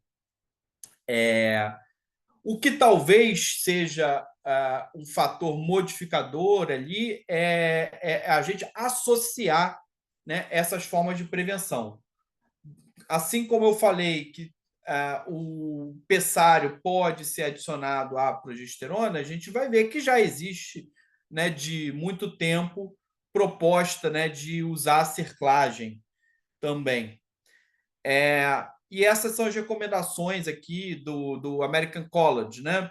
O que talvez seja um fator modificador ali é a gente associar, né, essas formas de prevenção. Assim como eu falei que o pessário pode ser adicionado à progesterona, a gente vai ver que já existe, né, de muito tempo, proposta, né, de usar a cerclagem também. E essas são as recomendações aqui do American College, né?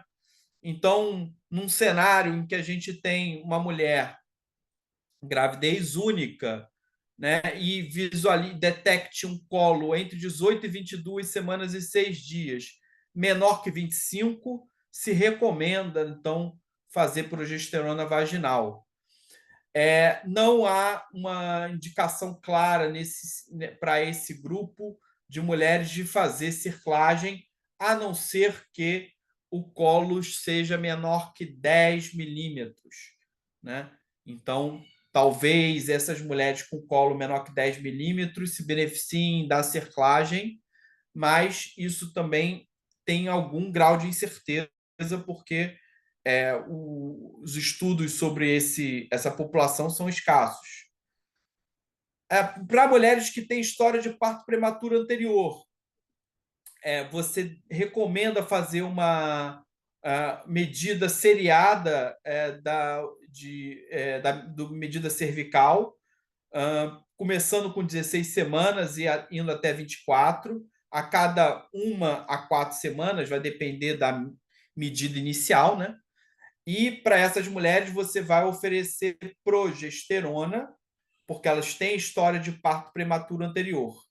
Então, num cenário em que a gente tem uma mulher gravidez única, né, e detecte um colo entre 18 e 22 semanas e 6 dias, menor que 25, se recomenda, então, fazer progesterona vaginal. Não há uma indicação clara para esse grupo de mulheres de fazer cerclagem, a não ser que o colo seja menor que 10 milímetros, né? Então, talvez essas mulheres com colo menor que 10 milímetros se beneficiem da cerclagem, mas isso também tem algum grau de incerteza, porque os estudos sobre essa população são escassos. Para mulheres que têm história de parto prematuro anterior, você recomenda fazer uma medida seriada do medida cervical, começando com 16 semanas e indo até 24, a cada 1 a 4 semanas, vai depender da medida inicial, né? E para essas mulheres você vai oferecer progesterona, porque elas têm história de parto prematuro anterior.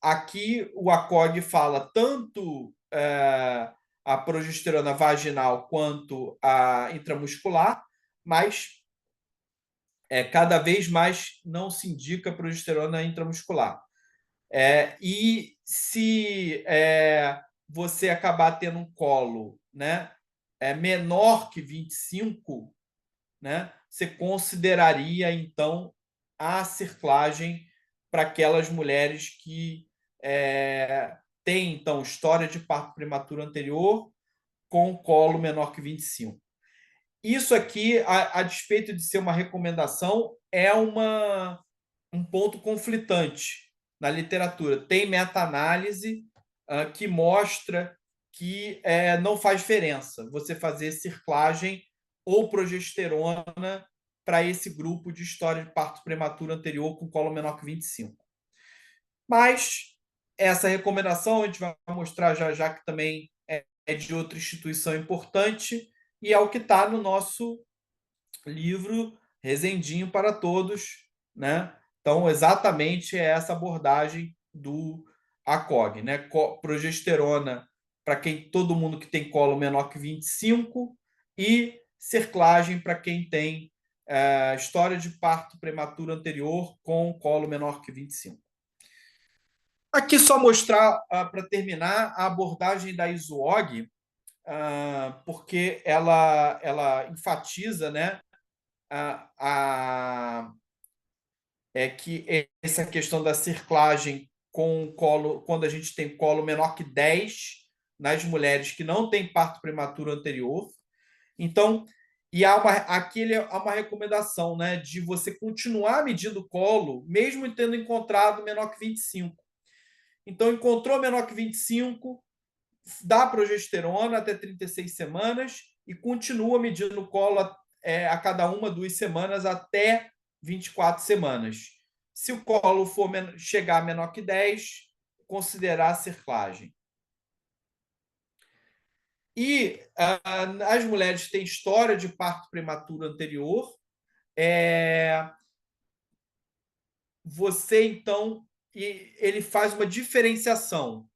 Aqui o ACOG fala tanto a progesterona vaginal quanto a intramuscular, mas cada vez mais não se indica progesterona intramuscular. E se você acabar tendo um colo, né, menor que 25, né, você consideraria, então, a cerclagem para aquelas mulheres que têm, então, história de parto prematuro anterior com colo menor que 25. Isso aqui, a despeito de ser uma recomendação, é um ponto conflitante na literatura. Tem meta-análise que mostra que não faz diferença você fazer circlagem ou progesterona para esse grupo de história de parto prematuro anterior com colo menor que 25. Mas essa recomendação a gente vai mostrar já já que também é de outra instituição importante e é o que está no nosso livro Rezendinho para Todos, né? Então, exatamente é essa abordagem do ACOG, né? Progesterona para quem todo mundo que tem colo menor que 25 e cerclagem para quem tem história de parto prematuro anterior com colo menor que 25. Aqui só mostrar, para terminar, a abordagem da ISUOG, porque ela enfatiza, né, que essa questão da circlagem com colo, quando a gente tem colo menor que 10 nas mulheres que não têm parto prematuro anterior. Então, aqui há uma recomendação, né, de você continuar medindo o colo, mesmo tendo encontrado menor que 25. Então, encontrou menor que 25, dá progesterona até 36 semanas e continua medindo o colo a cada 2 semanas até 24 semanas. Se o colo for chegar a menor que 10, considerar a cerclagem. E as mulheres que têm história de parto prematuro anterior, você então ele faz uma diferenciação.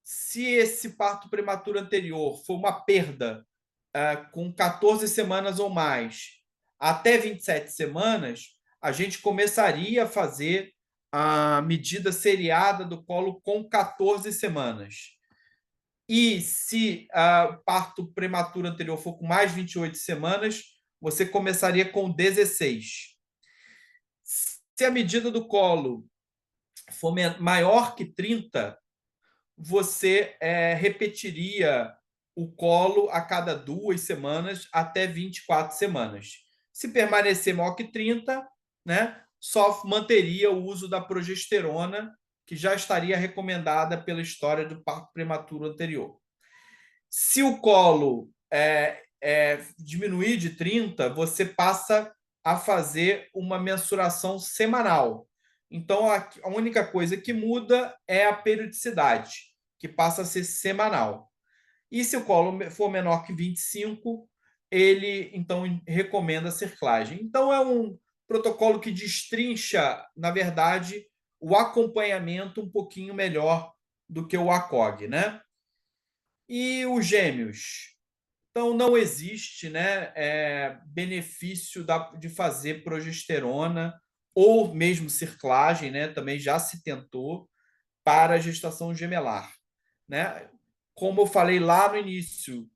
Se esse parto prematuro anterior for uma perda com 14 semanas ou mais, até 27 semanas, a gente começaria a fazer a medida seriada do colo com 14 semanas. E se o parto prematuro anterior for com mais 28 semanas, você começaria com 16. Se a medida do colo for maior que 30, você repetiria o colo a cada 2 semanas até 24 semanas. Se permanecer maior que 30, né, só manteria o uso da progesterona, que já estaria recomendada pela história do parto prematuro anterior. Se o colo diminuir de 30, você passa a fazer uma mensuração semanal. Então, a única coisa que muda é a periodicidade, que passa a ser semanal. E se o colo for menor que 25, ele então recomenda a cerclagem. Então, é um protocolo que destrincha, na verdade, o acompanhamento um pouquinho melhor do que o ACOG, né? E os gêmeos? Então, não existe, né, benefício de fazer progesterona ou mesmo cerclagem, né, também já se tentou para a gestação gemelar, né? Como eu falei lá no início,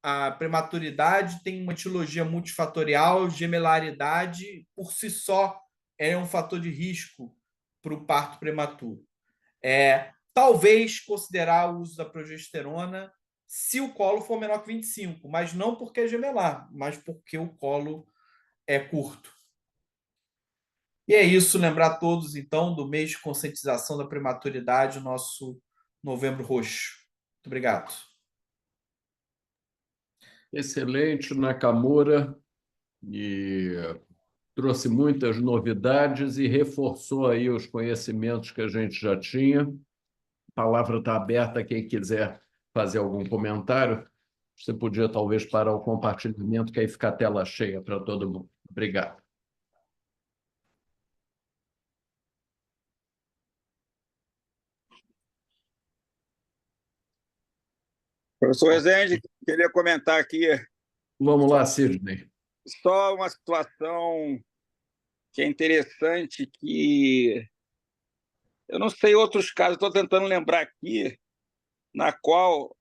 a prematuridade tem uma etiologia multifatorial, gemelaridade por si só é um fator de risco para o parto prematuro. Talvez considerar o uso da progesterona se o colo for menor que 25, mas não porque é gemelar, mas porque o colo é curto. E é isso, lembrar a todos, então, do mês de conscientização da prematuridade, o nosso Novembro Roxo. Muito obrigado. Excelente, Nakamura, e trouxe muitas novidades e reforçou aí os conhecimentos que a gente já tinha. A palavra está aberta a quem quiser fazer algum comentário. Você podia talvez parar o compartilhamento, que aí fica a tela cheia para todo mundo. Obrigado. Professor Rezende, queria comentar aqui Vamos lá, Sidney. só uma situação que é interessante, que eu não sei outros casos, estou tentando lembrar aqui, na qual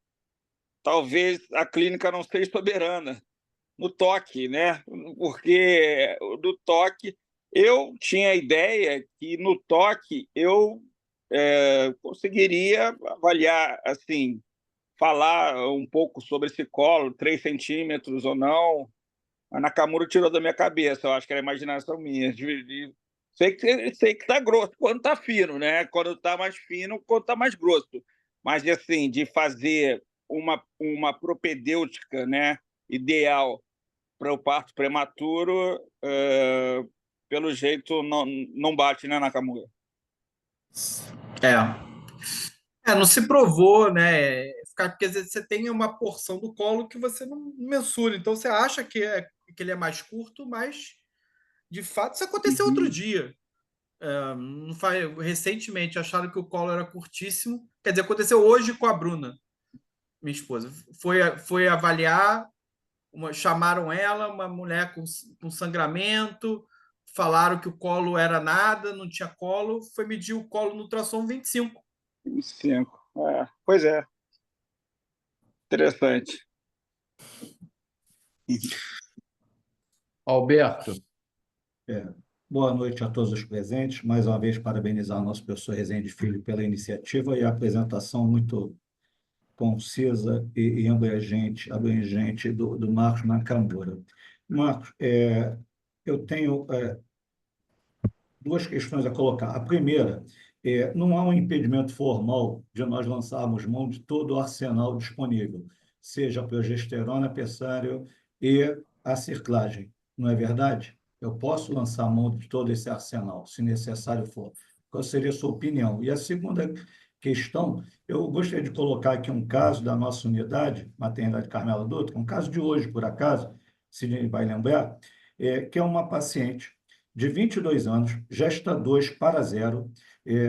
talvez a clínica não seja soberana no toque, né? Porque no toque eu tinha a ideia que no toque eu conseguiria avaliar, assim, falar um pouco sobre esse colo, 3 centímetros ou não. A Nakamura tirou da minha cabeça, eu acho que era a imaginação minha. Sei que tá grosso quando tá fino, né? Quando tá mais fino, quando tá mais grosso. Mas, assim, de fazer uma propedêutica, né, ideal para o parto prematuro, pelo jeito, não bate, né, Nakamura? Não se provou, né? Porque às vezes você tem uma porção do colo que você não mensura. Então você acha que ele é mais curto, mas de fato isso aconteceu outro dia. Não faz, recentemente acharam que o colo era curtíssimo. Quer dizer, aconteceu hoje com a Bruna, minha esposa. Foi avaliar, chamaram ela, uma mulher com sangramento, falaram que o colo era nada, não tinha colo, foi medir o colo no ultrassom 25. 25. Pois é, interessante. Alberto. Boa noite a todos os presentes. Mais uma vez, parabenizar o nosso professor Rezende Filho pela iniciativa e a apresentação muito concisa e abrangente do Marcos Nakamura. Marcos, eu tenho duas questões a colocar. A primeira, não há um impedimento formal de nós lançarmos mão de todo o arsenal disponível, seja a progesterona, pessário e a circlagem, não é verdade? Eu posso lançar mão de todo esse arsenal, se necessário for. Qual seria a sua opinião? E a segunda questão, eu gostaria de colocar aqui um caso da nossa unidade, Maternidade Carmela Dutra, um caso de hoje, por acaso, se vai lembrar, que é uma paciente de 22 anos, gesta 2 para 0.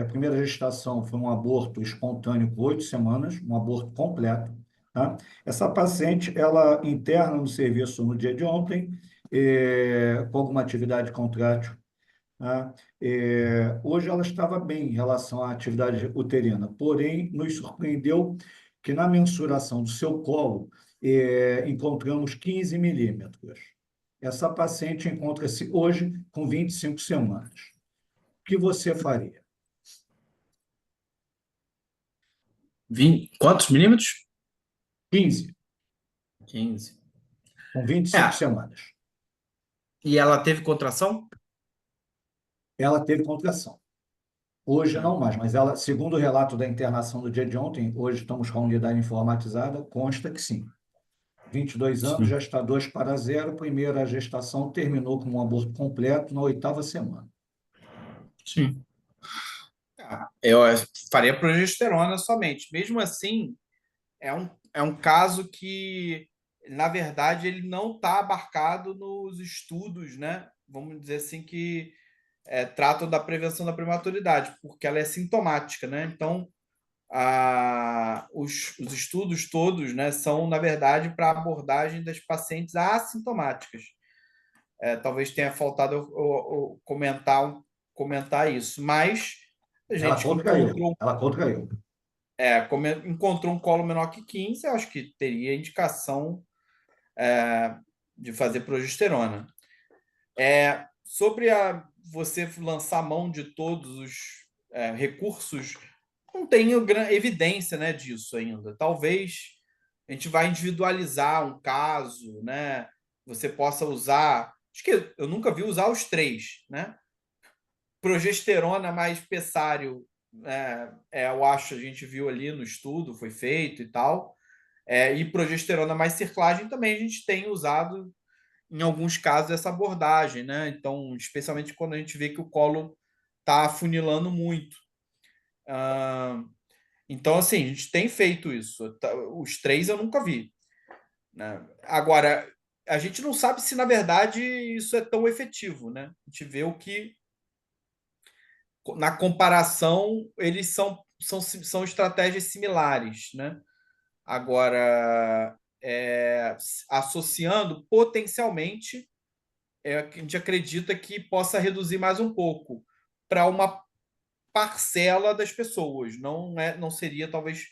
A primeira gestação foi um aborto espontâneo por 8 semanas, um aborto completo. Tá? Essa paciente, ela interna no serviço no dia de ontem, com alguma atividade contrátil. Tá? Hoje ela estava bem em relação à atividade uterina, porém, nos surpreendeu que na mensuração do seu colo, encontramos 15 milímetros. Essa paciente encontra-se hoje com 25 semanas. O que você faria? Quantos milímetros? 15, 15. com 25 semanas. E ela teve contração? Ela teve contração. Hoje não mais, mas ela, segundo o relato da internação do dia de ontem, hoje estamos com a unidade informatizada, consta que sim. 22 anos, já está 2 para 0, primeira gestação terminou com um aborto completo na 8ª semana. Sim. Eu faria progesterona somente. Mesmo assim, é um caso que, na verdade, ele não está abarcado nos estudos, né? Vamos dizer assim, que tratam da prevenção da prematuridade, porque ela é sintomática, né? Então, os estudos todos, né, são, na verdade, para abordagem das pacientes assintomáticas. Talvez tenha faltado eu comentar isso, mas a Ela gente contraiu. Ela contraiu. encontrou um colo menor que 15, eu acho que teria indicação de fazer progesterona. Sobre você lançar mão de todos os recursos, não tenho evidência, né, disso ainda. Talvez a gente vai individualizar um caso, né? Você possa usar. Acho que eu nunca vi usar os 3, né? Progesterona mais pessário, eu acho, a gente viu ali no estudo, foi feito e tal. E progesterona mais circlagem também a gente tem usado em alguns casos essa abordagem, né? Então, especialmente quando a gente vê que o colo está afunilando muito. Então, assim, a gente tem feito isso. Os 3 eu nunca vi, né? Agora, a gente não sabe se, na verdade, isso é tão efetivo, né? A gente vê o que, na comparação, eles são estratégias similares, né? Agora, associando, potencialmente, a gente acredita que possa reduzir mais um pouco para uma parcela das pessoas, não seria talvez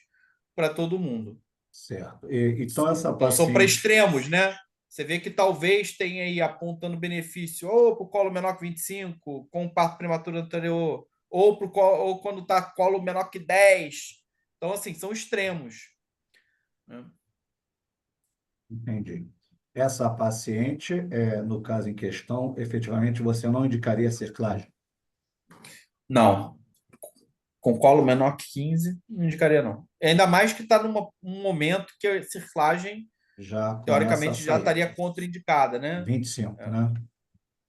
para todo mundo. Certo. Então, essa Então, são para paciente extremos, né? Você vê que talvez tenha aí apontando benefício ou para o colo menor que 25, com parto prematuro anterior, ou quando está colo menor que 10. Então, assim, são extremos, né? entendi. Essa paciente, no caso em questão, efetivamente você não indicaria cerclagem, Não, com colo menor que 15, não indicaria não. Ainda mais que está num momento que a circlagem, já começa a teoricamente, já sair. estaria contraindicada, né? 25, É, né?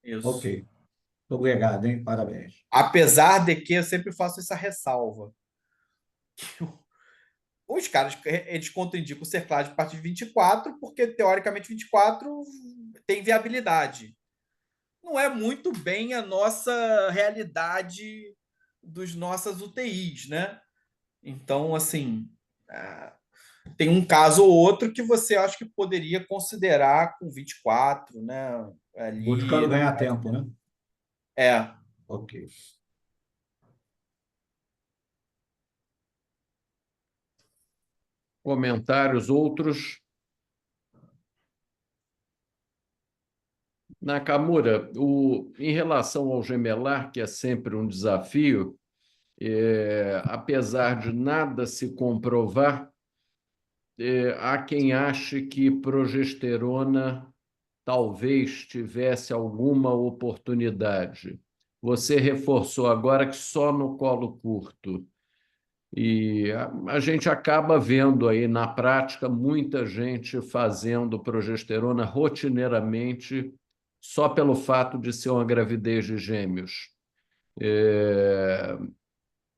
isso. Ok. Obrigado, hein? Parabéns. Apesar de que eu sempre faço essa ressalva. Os caras, eles contraindicam o cerclagem a partir de 24, porque, teoricamente, 24 tem viabilidade. Não é muito bem a nossa realidade dos nossas UTIs, né? Então, assim, tem um caso ou outro que você acha que poderia considerar com 24, né? Buscando Ali. ganhar tempo, né? É. Ok. Comentários outros? Nakamura, em relação ao gemelar, que é sempre um desafio, apesar de nada se comprovar, há quem ache que progesterona talvez tivesse alguma oportunidade. Você reforçou agora que só no colo curto. E a gente acaba vendo aí na prática muita gente fazendo progesterona rotineiramente só pelo fato de ser uma gravidez de gêmeos.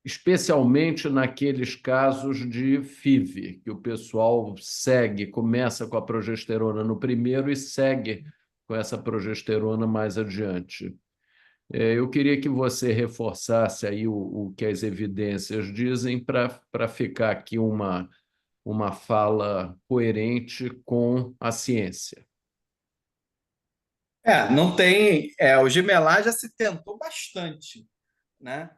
Especialmente naqueles casos de FIV, que o pessoal segue, começa com a progesterona no primeiro e segue com essa progesterona mais adiante. Eu queria que você reforçasse aí o que as evidências dizem para ficar aqui uma fala coerente com a ciência. Não tem. O gemelar já se tentou bastante, né?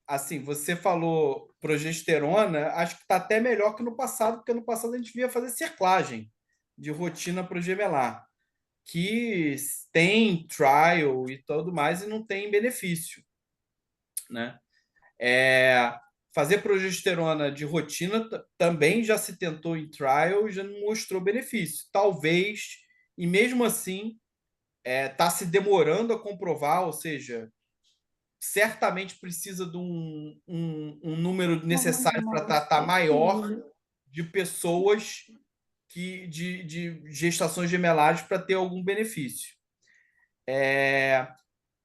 Assim, você falou progesterona, acho que está até melhor que no passado, porque no passado a gente via fazer cerclagem de rotina para o gemelar, que tem trial e tudo mais e não tem benefício, né? Fazer progesterona de rotina também já se tentou em trial e já não mostrou benefício. Talvez, e mesmo assim, está se demorando a comprovar, ou seja, certamente precisa de um número necessário para tratar maior de pessoas de gestações gemelares para ter algum benefício.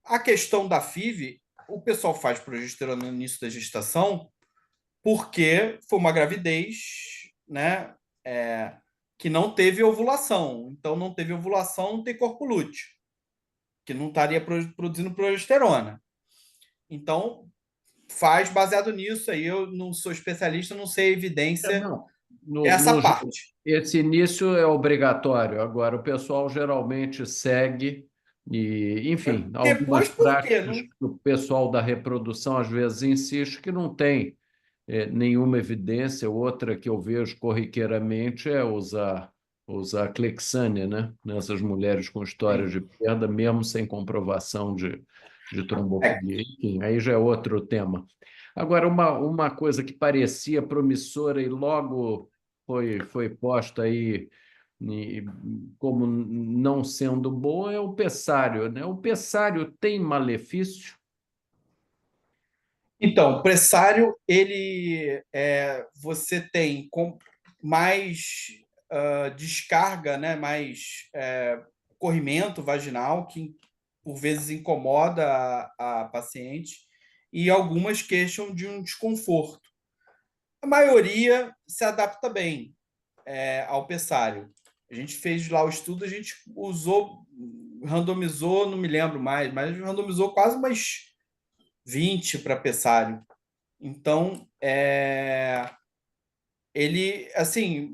A questão da FIV, o pessoal faz progesterona no início da gestação porque foi uma gravidez, né, que não teve ovulação. Então, não teve ovulação, não tem corpo lúteo, que não estaria produzindo progesterona. Então, faz baseado nisso aí. Eu não sou especialista, não sei a evidência Não, dessa parte. esse início é obrigatório. Agora, o pessoal geralmente segue e, enfim, algumas Depois, por quê? práticas que o pessoal da reprodução às vezes insiste que não tem nenhuma evidência. Outra que eu vejo corriqueiramente é usar Clexane, né? Nessas mulheres com histórias de perda, mesmo sem comprovação de trombofilia. Enfim, aí já é outro tema. Agora, uma coisa que parecia promissora e logo foi posta aí como não sendo boa é o pessário, né? O pessário tem malefício? Então, o pressário, você tem mais descarga, né? Mais corrimento vaginal, que por vezes incomoda a paciente, e algumas queixam de um desconforto. A maioria se adapta bem ao pessário. A gente fez lá o estudo, a gente randomizou, não me lembro mais, mas randomizou quase umas 20 para pessário. Então, ele, assim,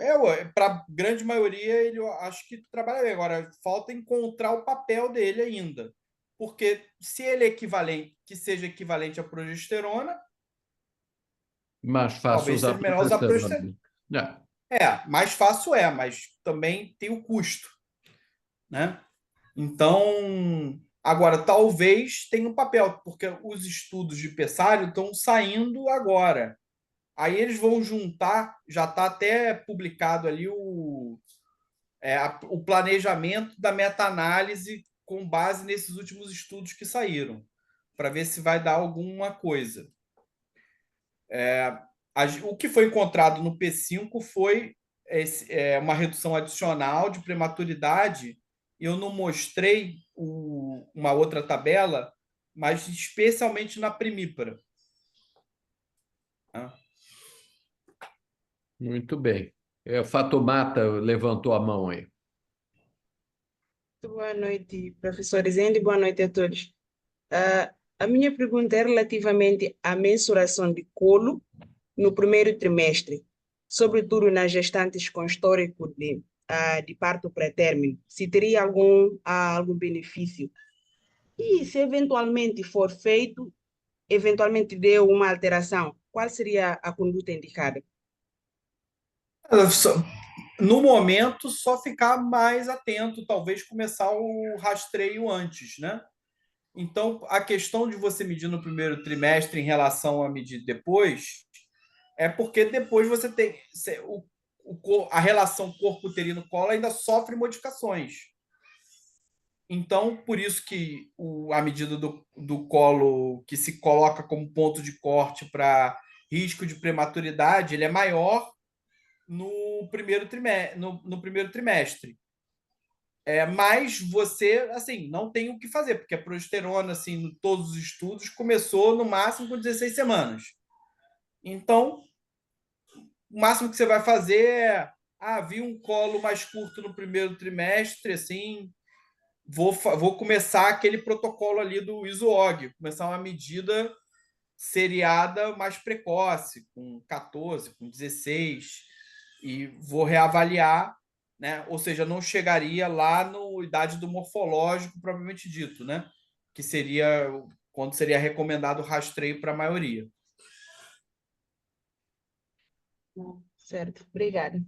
para a grande maioria, ele eu acho que trabalha bem. Agora, falta encontrar o papel dele ainda. Porque se ele é equivalente, que seja equivalente à progesterona, Mais fácil talvez usar seja melhor usar progesterona. progesterona. É. Mais fácil mas também tem o custo, né? Então, agora, talvez tenha um papel, porque os estudos de Pessário estão saindo agora. Aí eles vão juntar, já está até publicado ali o planejamento da meta-análise com base nesses últimos estudos que saíram, para ver se vai dar alguma coisa. O que foi encontrado no P5 foi uma redução adicional de prematuridade. Eu não mostrei uma outra tabela, mas especialmente na primípara. Muito bem. Fatumata levantou a mão aí. Boa noite, professor Rezende, boa noite a todos. A minha pergunta é relativamente à mensuração de colo no primeiro trimestre, sobretudo nas gestantes com histórico de parto pré-término, se teria algum benefício. E se eventualmente for feito, eventualmente deu uma alteração, qual seria a conduta indicada? No momento, só ficar mais atento, talvez começar o rastreio antes, né? Então, a questão de você medir no primeiro trimestre em relação a medir depois é porque depois você tem a relação corpo uterino-colo ainda sofre modificações. Então, por isso que a medida do colo que se coloca como ponto de corte para risco de prematuridade, ele é maior no primeiro trimestre. Mas você, assim, não tem o que fazer, porque a progesterona, assim, em todos os estudos, começou no máximo com 16 semanas. Então, o máximo que você vai fazer vi um colo mais curto no primeiro trimestre, assim, vou começar aquele protocolo ali do ISO-OG, começar uma medida seriada mais precoce, com 14, com 16, e vou reavaliar, né? Ou seja, não chegaria lá na idade do morfológico, propriamente dito, né? Que seria quando seria recomendado o rastreio para a maioria. Certo, obrigada.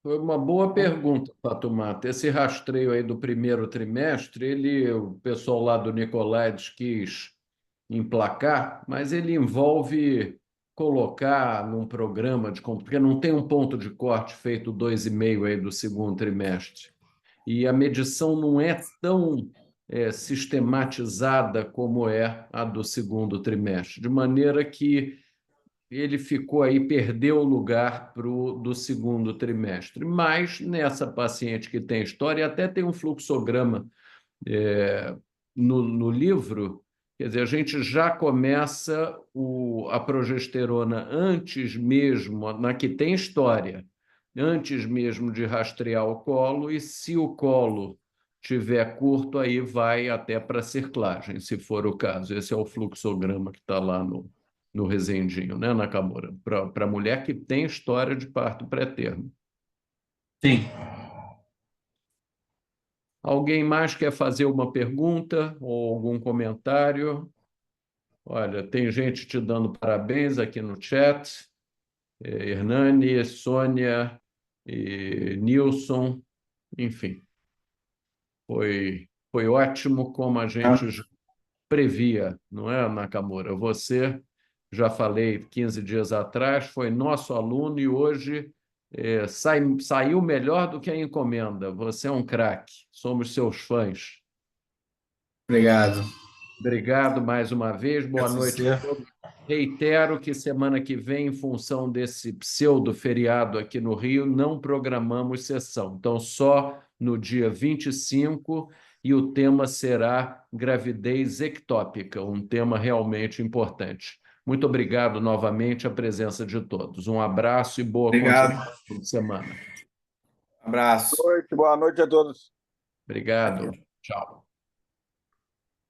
Foi uma boa pergunta, Fatumata. Esse rastreio aí do primeiro trimestre, o pessoal lá do Nicolaides quis emplacar, mas ele envolve colocar num programa porque não tem um ponto de corte feito 2,5 aí do segundo trimestre. E a medição não é tão sistematizada como é a do segundo trimestre, de maneira que ele ficou aí, perdeu o lugar do segundo trimestre. Mas nessa paciente que tem história, até tem um fluxograma no livro, quer dizer, a gente já começa a progesterona antes mesmo, na que tem história, antes mesmo de rastrear o colo, e se o colo tiver curto, aí vai até para a circlagem, se for o caso. Esse é o fluxograma que está lá no Rezendinho, né, Nakamura? Para mulher que tem história de parto pré-termo. Sim. Alguém mais quer fazer uma pergunta ou algum comentário? Olha, tem gente te dando parabéns aqui no chat. Hernani, Sônia, Nilson, enfim. Foi ótimo como a gente previa, não é, Nakamura? Você, já falei 15 dias atrás, foi nosso aluno e hoje saiu melhor do que a encomenda. Você é um craque, somos seus fãs. Obrigado. Obrigado mais uma vez, boa noite a todos. Reitero que semana que vem, em função desse pseudo-feriado aqui no Rio, não programamos sessão. Então, só no dia 25, e o tema será gravidez ectópica, um tema realmente importante. Muito obrigado novamente a presença de todos. Um abraço e boa continuação de semana. Abraço. Boa noite a todos. Obrigado. Tchau.